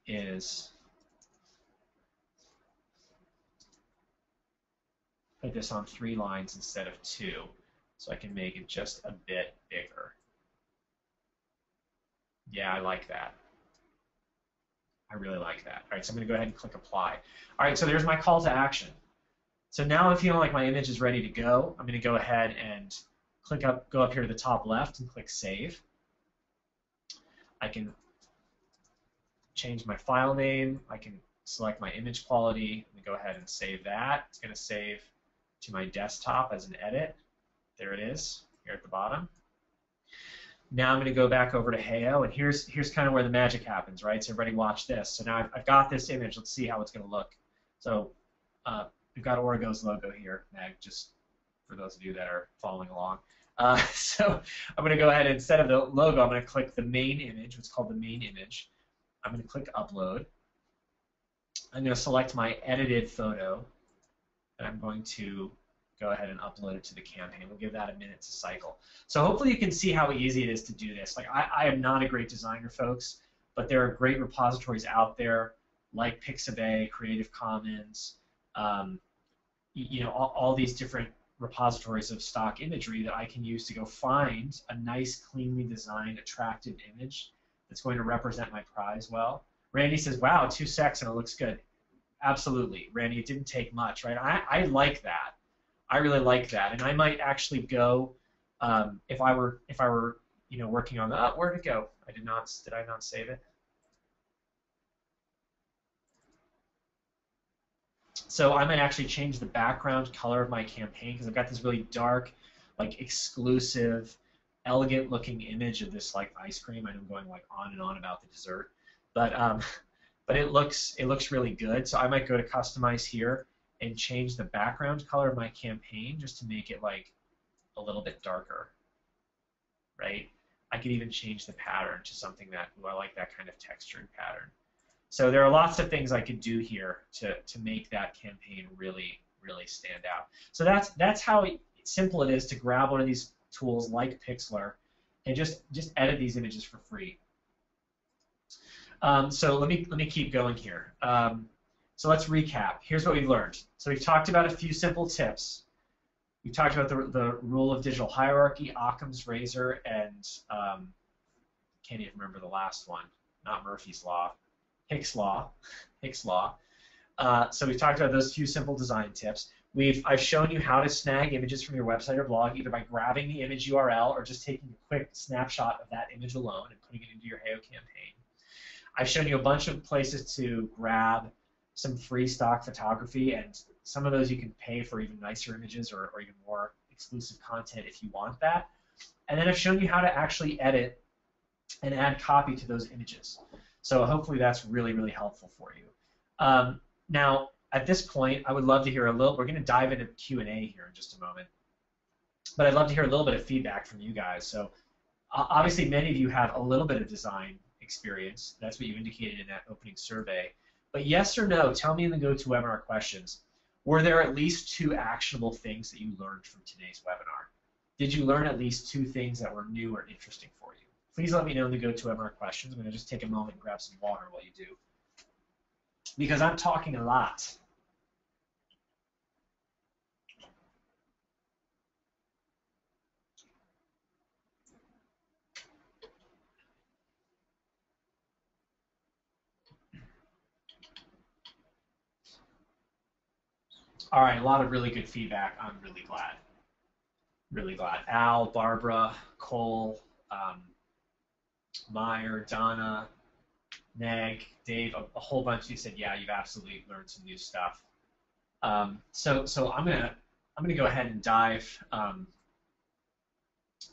is put this on 3 lines instead of 2, so I can make it just a bit bigger. Yeah, I like that. I really like that. All right, so I'm going to go ahead and click Apply. All right, so there's my call to action. So now I'm feeling like my image is ready to go. I'm going to go ahead and go up here to the top left and click Save. I can change my file name. I can select my image quality and go ahead and save that. It's going to save to my desktop as an edit. There it is, here at the bottom. Now I'm going to go back over to Heyo, and here's kind of where the magic happens, right? So everybody watch this. So now I've got this image. Let's see how it's going to look. So we've got Origo's logo here, Meg, just for those of you that are following along. So I'm going to go ahead and instead of the logo, I'm going to click the main image, what's called the main image. I'm going to click Upload. I'm going to select my edited photo, and I'm going to go ahead and upload it to the campaign. We'll give that a minute to cycle. So hopefully you can see how easy it is to do this. I am not a great designer, folks, but there are great repositories out there like Pixabay, Creative Commons, all these different repositories of stock imagery that I can use to go find a nice, cleanly designed, attractive image that's going to represent my prize well. Randy says, wow, 2 secs and it looks good. Absolutely, Randy, it didn't take much, right? I like that. I really like that, and I might actually go if I were working on that. Where'd it go? Did I not save it? So I might actually change the background color of my campaign because I've got this really dark, exclusive, elegant-looking image of this ice cream. I know I'm going on and on about the dessert, but it looks really good. So I might go to Customize here and change the background color of my campaign just to make it a little bit darker, right? I could even change the pattern to something that, I like that kind of textured pattern. So there are lots of things I could do here to make that campaign really, really stand out. So that's how simple it is to grab one of these tools like Pixlr and just edit these images for free. So let me keep going here. So let's recap. Here's what we've learned. So we've talked about a few simple tips. We talked about the rule of digital hierarchy, Occam's Razor, and can't even remember the last one. Not Murphy's Law. Hicks Law. So we've talked about those few simple design tips. I've shown you how to snag images from your website or blog, either by grabbing the image URL or just taking a quick snapshot of that image alone and putting it into your Heyo campaign. I've shown you a bunch of places to grab some free stock photography, and some of those you can pay for even nicer images or even more exclusive content if you want that. And then I've shown you how to actually edit and add copy to those images. So hopefully that's really, really helpful for you. Now, at this point, I would love to hear a little, we're going to dive into Q&A here in just a moment, but I'd love to hear a little bit of feedback from you guys. So obviously many of you have a little bit of design experience. That's what you indicated in that opening survey. But yes or no, tell me in the GoToWebinar questions, were there at least 2 actionable things that you learned from today's webinar? Did you learn at least 2 things that were new or interesting for you? Please let me know in the GoToWebinar questions. I'm going to just take a moment and grab some water while you do, because I'm talking a lot. All right, a lot of really good feedback. I'm really glad. Really glad. Al, Barbara, Cole, Meyer, Donna, Neg, Dave, a whole bunch of you said, yeah, you've absolutely learned some new stuff. So I'm gonna go ahead and dive. Oh,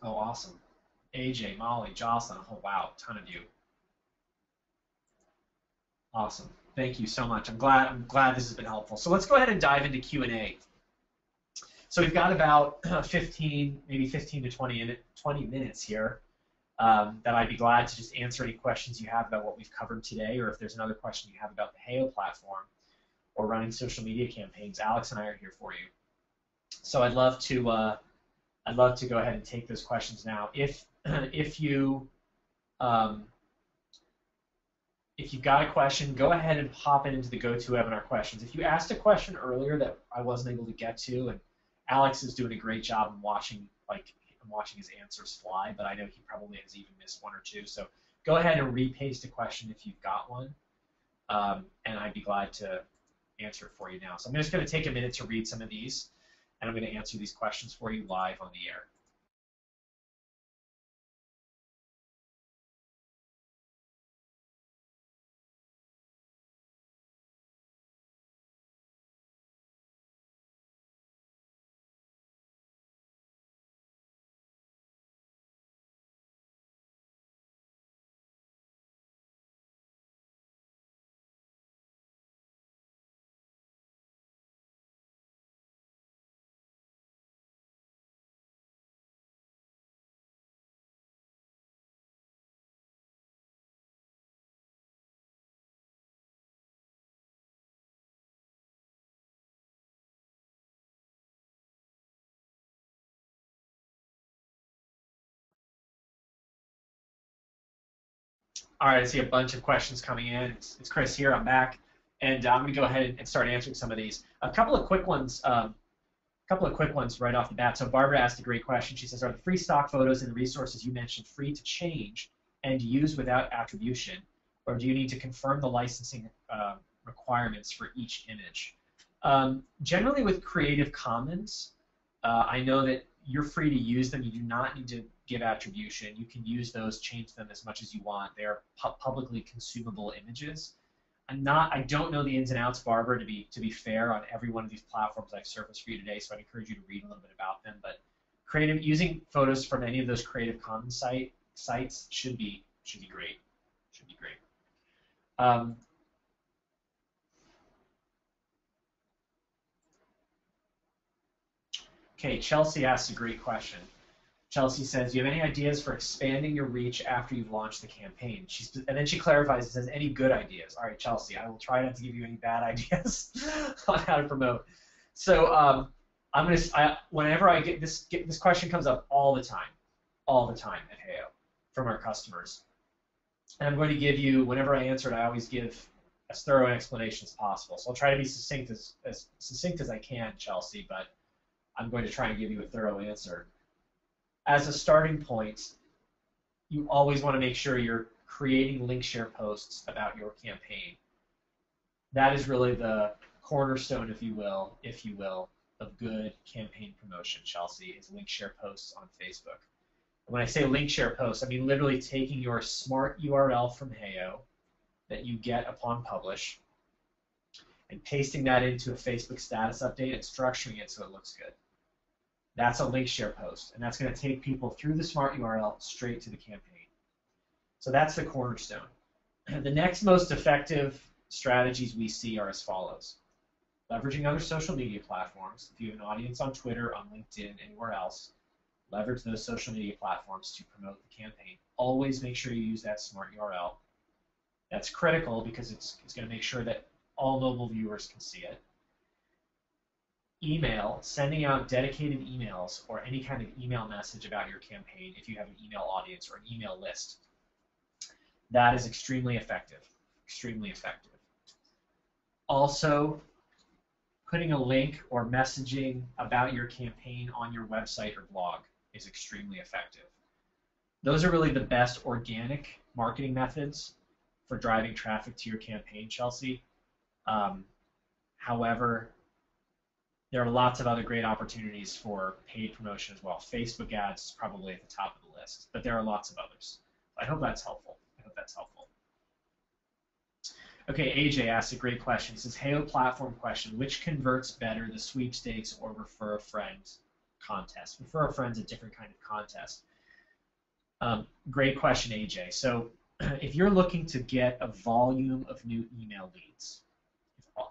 awesome. AJ, Molly, Jocelyn, oh wow, a ton of you. Awesome. Thank you so much. I'm glad this has been helpful. So let's go ahead and dive into Q&A. So we've got about 15, maybe 15 to 20 minutes here that I'd be glad to just answer any questions you have about what we've covered today, or if there's another question you have about the Heyo platform or running social media campaigns. Alex and I are here for you. So I'd love to go ahead and take those questions now. If you've got a question, go ahead and pop it into the GoToWebinar questions. If you asked a question earlier that I wasn't able to get to, and Alex is doing a great job in watching his answers fly, but I know he probably has even missed 1 or 2. So go ahead and repaste a question if you've got one, and I'd be glad to answer it for you now. So I'm just going to take a minute to read some of these, and I'm going to answer these questions for you live on the air. All right, I see a bunch of questions coming in. It's Chris here. I'm back, and I'm going to go ahead and start answering some of these. A couple of quick ones right off the bat. So Barbara asked a great question. She says, are the free stock photos and the resources you mentioned free to change and use without attribution, or do you need to confirm the licensing requirements for each image? Generally with Creative Commons, I know that you're free to use them. You do not need to give attribution. You can use those, change them as much as you want. They're publicly consumable images. I don't know the ins and outs, Barbara, to be fair, on every one of these platforms I've surfaced for you today, so I'd encourage you to read a little bit about them. But using photos from any of those Creative Commons sites should be great. Should be great. Okay, Chelsea asks a great question. Chelsea says, do you have any ideas for expanding your reach after you've launched the campaign? And then she clarifies and says, any good ideas? All right, Chelsea, I will try not to give you any bad ideas on how to promote. So whenever I get this question comes up all the time at Heyo from our customers. And I'm going to give you, whenever I answer it, I always give as thorough an explanation as possible. So I'll try to be succinct as I can, Chelsea, but I'm going to try and give you a thorough answer. As a starting point, you always want to make sure you're creating link share posts about your campaign. That is really the cornerstone, if you will, of good campaign promotion, Chelsea, is link share posts on Facebook. And when I say link share posts, I mean literally taking your smart URL from Heyo that you get upon publish and pasting that into a Facebook status update and structuring it so it looks good. That's a link share post, and that's going to take people through the smart URL straight to the campaign. So that's the cornerstone. The next most effective strategies we see are as follows. Leveraging other social media platforms. If you have an audience on Twitter, on LinkedIn, anywhere else, leverage those social media platforms to promote the campaign. Always make sure you use that smart URL. That's critical because it's going to make sure that all mobile viewers can see it. Email, sending out dedicated emails or any kind of email message about your campaign if you have an email audience or an email list. That is extremely effective, extremely effective. Also, putting a link or messaging about your campaign on your website or blog is extremely effective. Those are really the best organic marketing methods for driving traffic to your campaign, Chelsea. However, there are lots of other great opportunities for paid promotion as well. Facebook ads is probably at the top of the list, but there are lots of others. I hope that's helpful. Okay, AJ asked a great question. He says, Heyo platform question, which converts better, the sweepstakes or refer a friend contest? Refer a friend's a different kind of contest. Great question, AJ. So if you're looking to get a volume of new email leads,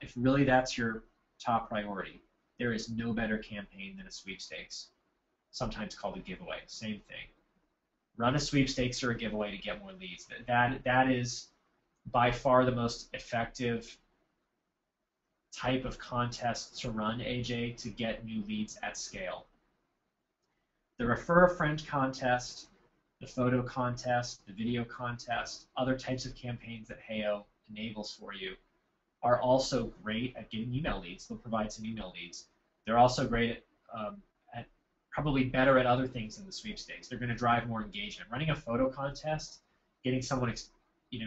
if really that's your top priority, there is no better campaign than a sweepstakes, sometimes called a giveaway. Same thing. Run a sweepstakes or a giveaway to get more leads. That is by far the most effective type of contest to run, AJ, to get new leads at scale. The refer a friend contest, the photo contest, the video contest, other types of campaigns that Heyo enables for you are also great at getting email leads. They'll provide some email leads. They're also great at probably better at other things than the sweepstakes. They're going to drive more engagement. Running a photo contest, getting someone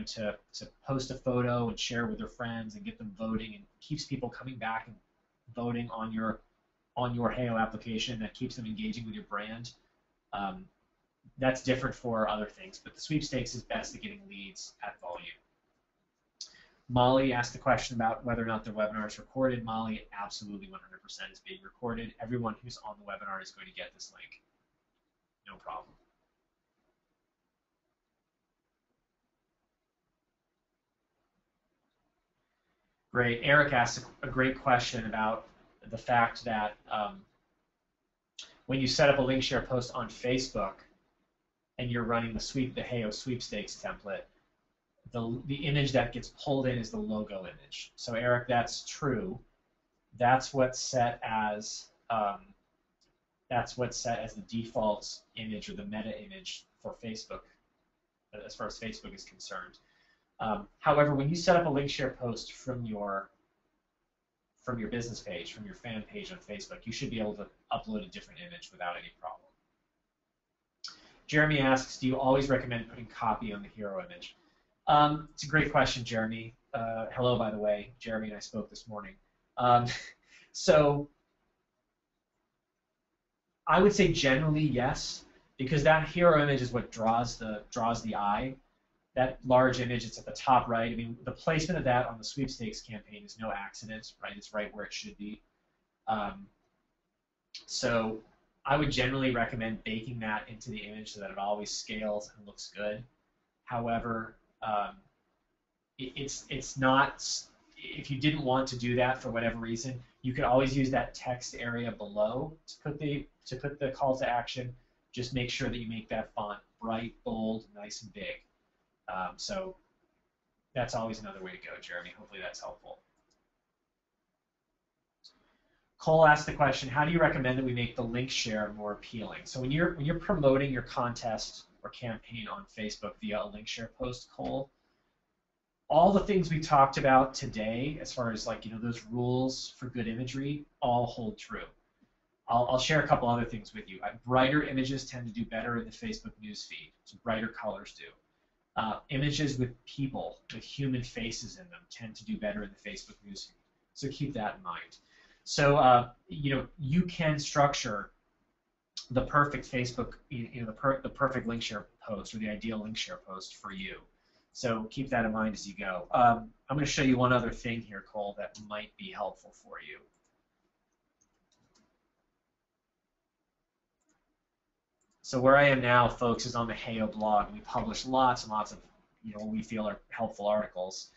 to post a photo and share with their friends and get them voting, and keeps people coming back and voting on your Heyo application. That keeps them engaging with your brand. That's different for other things, but the sweepstakes is best at getting leads at volume. Molly asked the question about whether or not the webinar is recorded. Molly, absolutely 100% is being recorded. Everyone who's on the webinar is going to get this link. No problem. Great. Eric asked a great question about the fact that when you set up a link share post on Facebook and you're running the Heyo sweepstakes template, the image that gets pulled in is the logo image. So Eric, that's true. That's what's set as the default image or the meta image for Facebook, as far as Facebook is concerned. However, when you set up a link share post from your business page, from your fan page on Facebook, you should be able to upload a different image without any problem. Jeremy asks, do you always recommend putting copy on the hero image? It's a great question, Jeremy. Hello, by the way. Jeremy and I spoke this morning. So I would say generally yes, because that hero image is what draws the eye. That large image, it's at the top right. I mean, the placement of that on the sweepstakes campaign is no accident, right? It's right where it should be. So I would generally recommend baking that into the image so that it always scales and looks good. However, it's not, if you didn't want to do that for whatever reason, you could always use that text area below to put the call to action. Just make sure that you make that font bright, bold, nice and big. So that's always another way to go, Jeremy. Hopefully that's helpful. Cole asked the question, how do you recommend that we make the link share more appealing? So when you're promoting your contest or campaign on Facebook via a link share post, Cole, all the things we talked about today, as far as those rules for good imagery, all hold true. I'll share a couple other things with you. Brighter images tend to do better in the Facebook newsfeed, so brighter colors do. Images with people, with human faces in them, tend to do better in the Facebook newsfeed. So keep that in mind. So you can structure the perfect Facebook, the perfect link share post or the ideal link share post for you. So keep that in mind as you go. I'm going to show you one other thing here, Cole, that might be helpful for you. So where I am now, folks, is on the Heyo blog. We publish lots and lots of what we feel are helpful articles.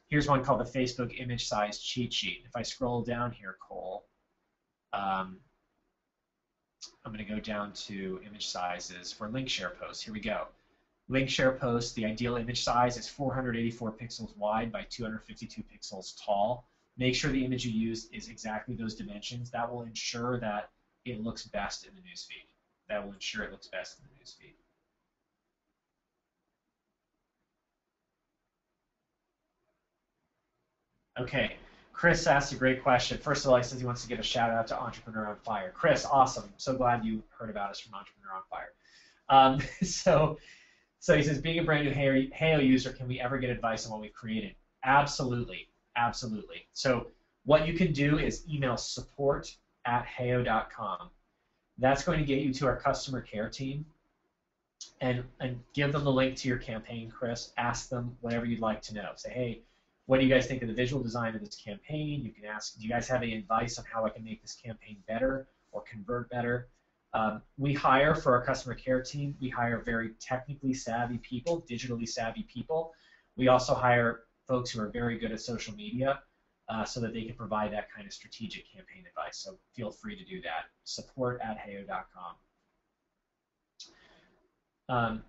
Here's one called the Facebook Image Size Cheat Sheet. If I scroll down here, Cole, I'm going to go down to image sizes for link share posts. Here we go. Link share post, the ideal image size is 484 pixels wide by 252 pixels tall. Make sure the image you use is exactly those dimensions. That will ensure that it looks best in the newsfeed. That will ensure it looks best in the newsfeed. Okay, Chris asked a great question. First of all, he says he wants to give a shout out to Entrepreneur on Fire. Chris, awesome. So glad you heard about us from Entrepreneur on Fire. So he says, being a brand new Heyo user, can we ever get advice on what we've created? Absolutely, absolutely. So what you can do is email support@heyo.com. That's going to get you to our customer care team and give them the link to your campaign, Chris. Ask them whatever you'd like to know. Say, hey, what do you guys think of the visual design of this campaign? You can ask, do you guys have any advice on how I can make this campaign better or convert better? We hire for our customer care team, we hire very technically savvy people, digitally savvy people. We also hire folks who are very good at social media so that they can provide that kind of strategic campaign advice. So feel free to do that. Support@heyo.com.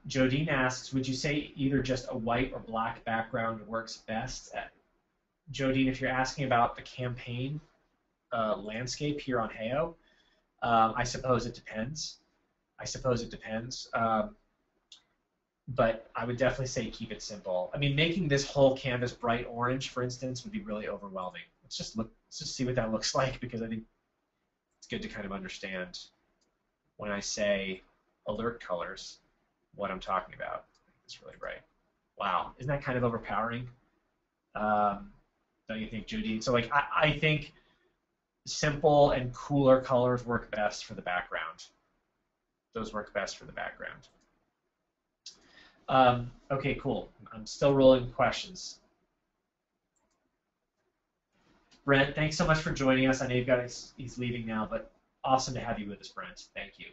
Jodine asks, would you say either just a white or black background works best? Jodine, if you're asking about the campaign landscape here on Heyo, I suppose it depends. But I would definitely say keep it simple. I mean, making this whole canvas bright orange, for instance, would be really overwhelming. Let's just see what that looks like, because I think it's good to kind of understand when I say alert colors what I'm talking about. It's really bright. Wow, isn't that kind of overpowering? Don't you think, Judy? So I think simple and cooler colors work best for the background. Those work best for the background. Okay, cool. I'm still rolling with questions. Brent, thanks so much for joining us. I know he's leaving now, but awesome to have you with us, Brent. Thank you.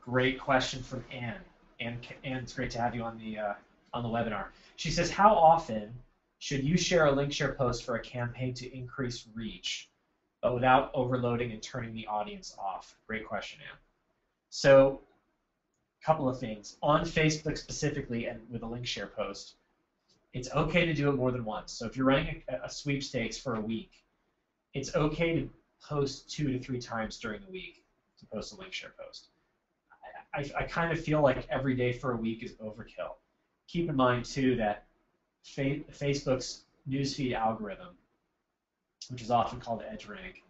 Great question from Anne. Anne, it's great to have you on the webinar. She says, how often should you share a link share post for a campaign to increase reach, but without overloading and turning the audience off? Great question, Anne. So, a couple of things. On Facebook specifically, and with a link share post, it's okay to do it more than once. So if you're running a sweepstakes for a week, it's okay to post 2 to 3 times during the week to post a link share post. I kind of feel like every day for a week is overkill. Keep in mind, too, that Facebook's newsfeed algorithm, which is often called EdgeRank,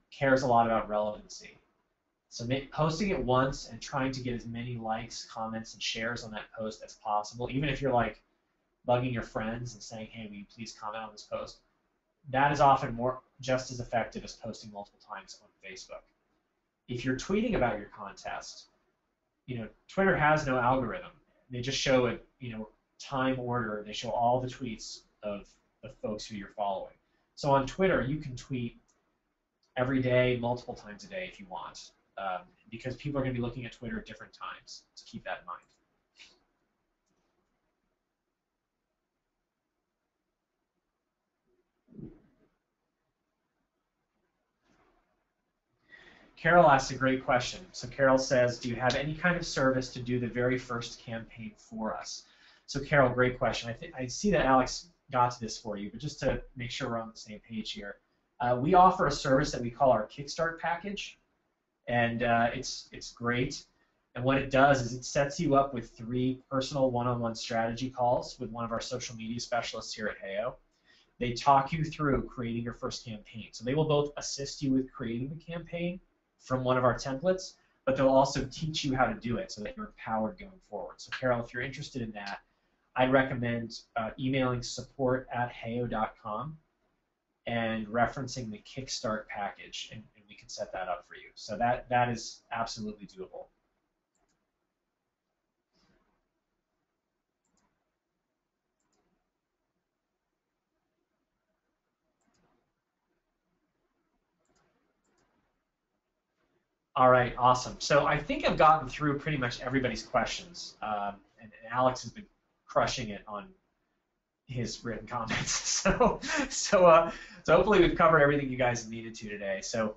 cares a lot about relevancy. So posting it once and trying to get as many likes, comments, and shares on that post as possible, even if you're like bugging your friends and saying, hey, will you please comment on this post, that is often just as effective as posting multiple times on Facebook. If you're tweeting about your contest, Twitter has no algorithm. They just show a time order. They show all the tweets of the folks who you're following. So on Twitter, you can tweet every day, multiple times a day if you want, because people are going to be looking at Twitter at different times. So keep that in mind. Carol asked a great question. So Carol says, do you have any kind of service to do the very first campaign for us? So Carol, great question. I see that Alex got to this for you, but just to make sure we're on the same page here, we offer a service that we call our Kickstart package, and it's great. And what it does is it sets you up with 3 personal one-on-one strategy calls with one of our social media specialists here at Heyo. They talk you through creating your first campaign. So they will both assist you with creating the campaign from one of our templates, but they'll also teach you how to do it so that you're empowered going forward. So Carol, if you're interested in that, I'd recommend emailing support@heyo.com and referencing the Kickstart package, and we can set that up for you. So that is absolutely doable. All right, awesome. So I think I've gotten through pretty much everybody's questions, and Alex has been crushing it on his written comments. So hopefully we've covered everything you guys needed to today. So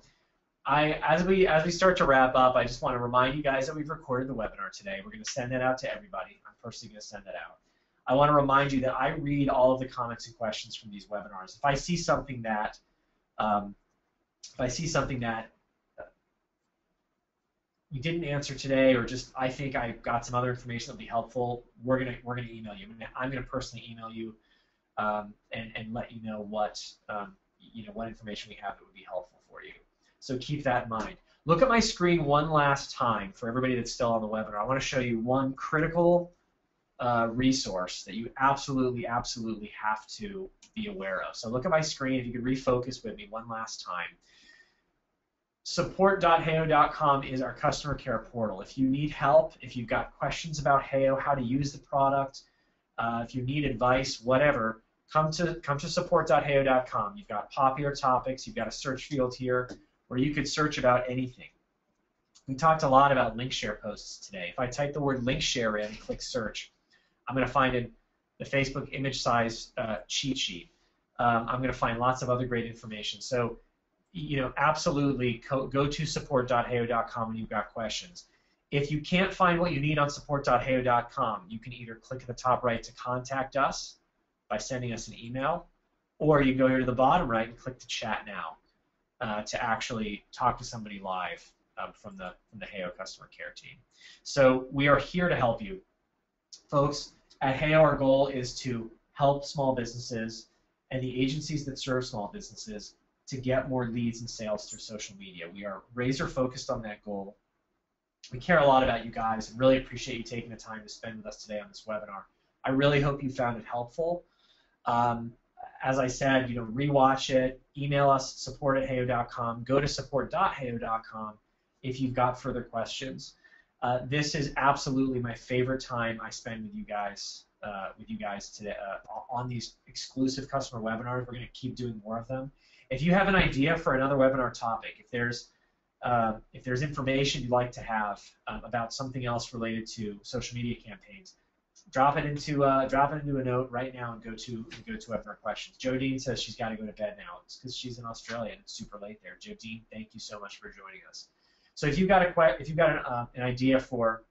as we start to wrap up, I just want to remind you guys that we've recorded the webinar today. We're going to send that out to everybody. I'm personally going to send that out. I want to remind you that I read all of the comments and questions from these webinars. If I see something that you didn't answer today, or just I think I got some other information that'll be helpful, we're gonna email you. I'm gonna personally email you and let you know what what information we have that would be helpful for you. So keep that in mind. Look at my screen one last time for everybody that's still on the webinar. I want to show you one critical resource that you absolutely have to be aware of. So look at my screen. If you could refocus with me one last time. Support.heyo.com is our customer care portal. If you need help, if you've got questions about Heyo, how to use the product, if you need advice, whatever, come to support.heyo.com. You've got popular topics. You've got a search field here where you could search about anything. We talked a lot about link share posts today. If I type the word link share in and click search, I'm going to find the Facebook image size cheat sheet. I'm going to find lots of other great information. So absolutely go to support.heyo.com when you've got questions. If you can't find what you need on support.heyo.com, you can either click at the top right to contact us by sending us an email, or you go here to the bottom right and click to chat now to actually talk to somebody live from the Heyo customer care team. So we are here to help you. Folks, at Heyo, our goal is to help small businesses and the agencies that serve small businesses to get more leads and sales through social media. We are razor focused on that goal. We care a lot about you guys and really appreciate you taking the time to spend with us today on this webinar. I really hope you found it helpful. As I said, rewatch it, email us support@heyo.com, go to support.heyo.com if you've got further questions. This is absolutely my favorite time I spend with you guys today on these exclusive customer webinars. We're going to keep doing more of them. If you have an idea for another webinar topic, if there's information you'd like to have about something else related to social media campaigns, drop it into a note right now and go to webinar questions. Jodine says she's got to go to bed now. It's because she's in Australia and it's super late there. Jodine, thank you so much for joining us. So if you've got an idea for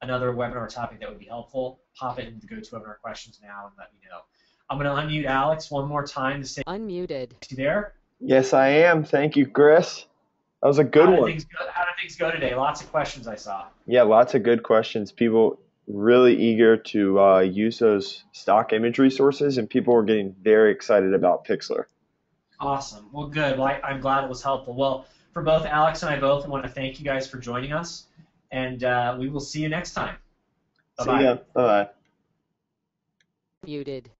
another webinar topic that would be helpful, pop it into the GoToWebinar questions now and let me know. I'm going to unmute Alex one more time to say. Unmuted. You there? Yes, I am. Thank you, Chris. That was a good one. How did things go today? Lots of questions I saw. Yeah, lots of good questions. People really eager to use those stock image resources, and people were getting very excited about Pixlr. Awesome. Well, good. Well, I'm glad it was helpful. Well, for both Alex and I both, I want to thank you guys for joining us, and we will see you next time. Bye-bye. See ya. Bye-bye. Muted.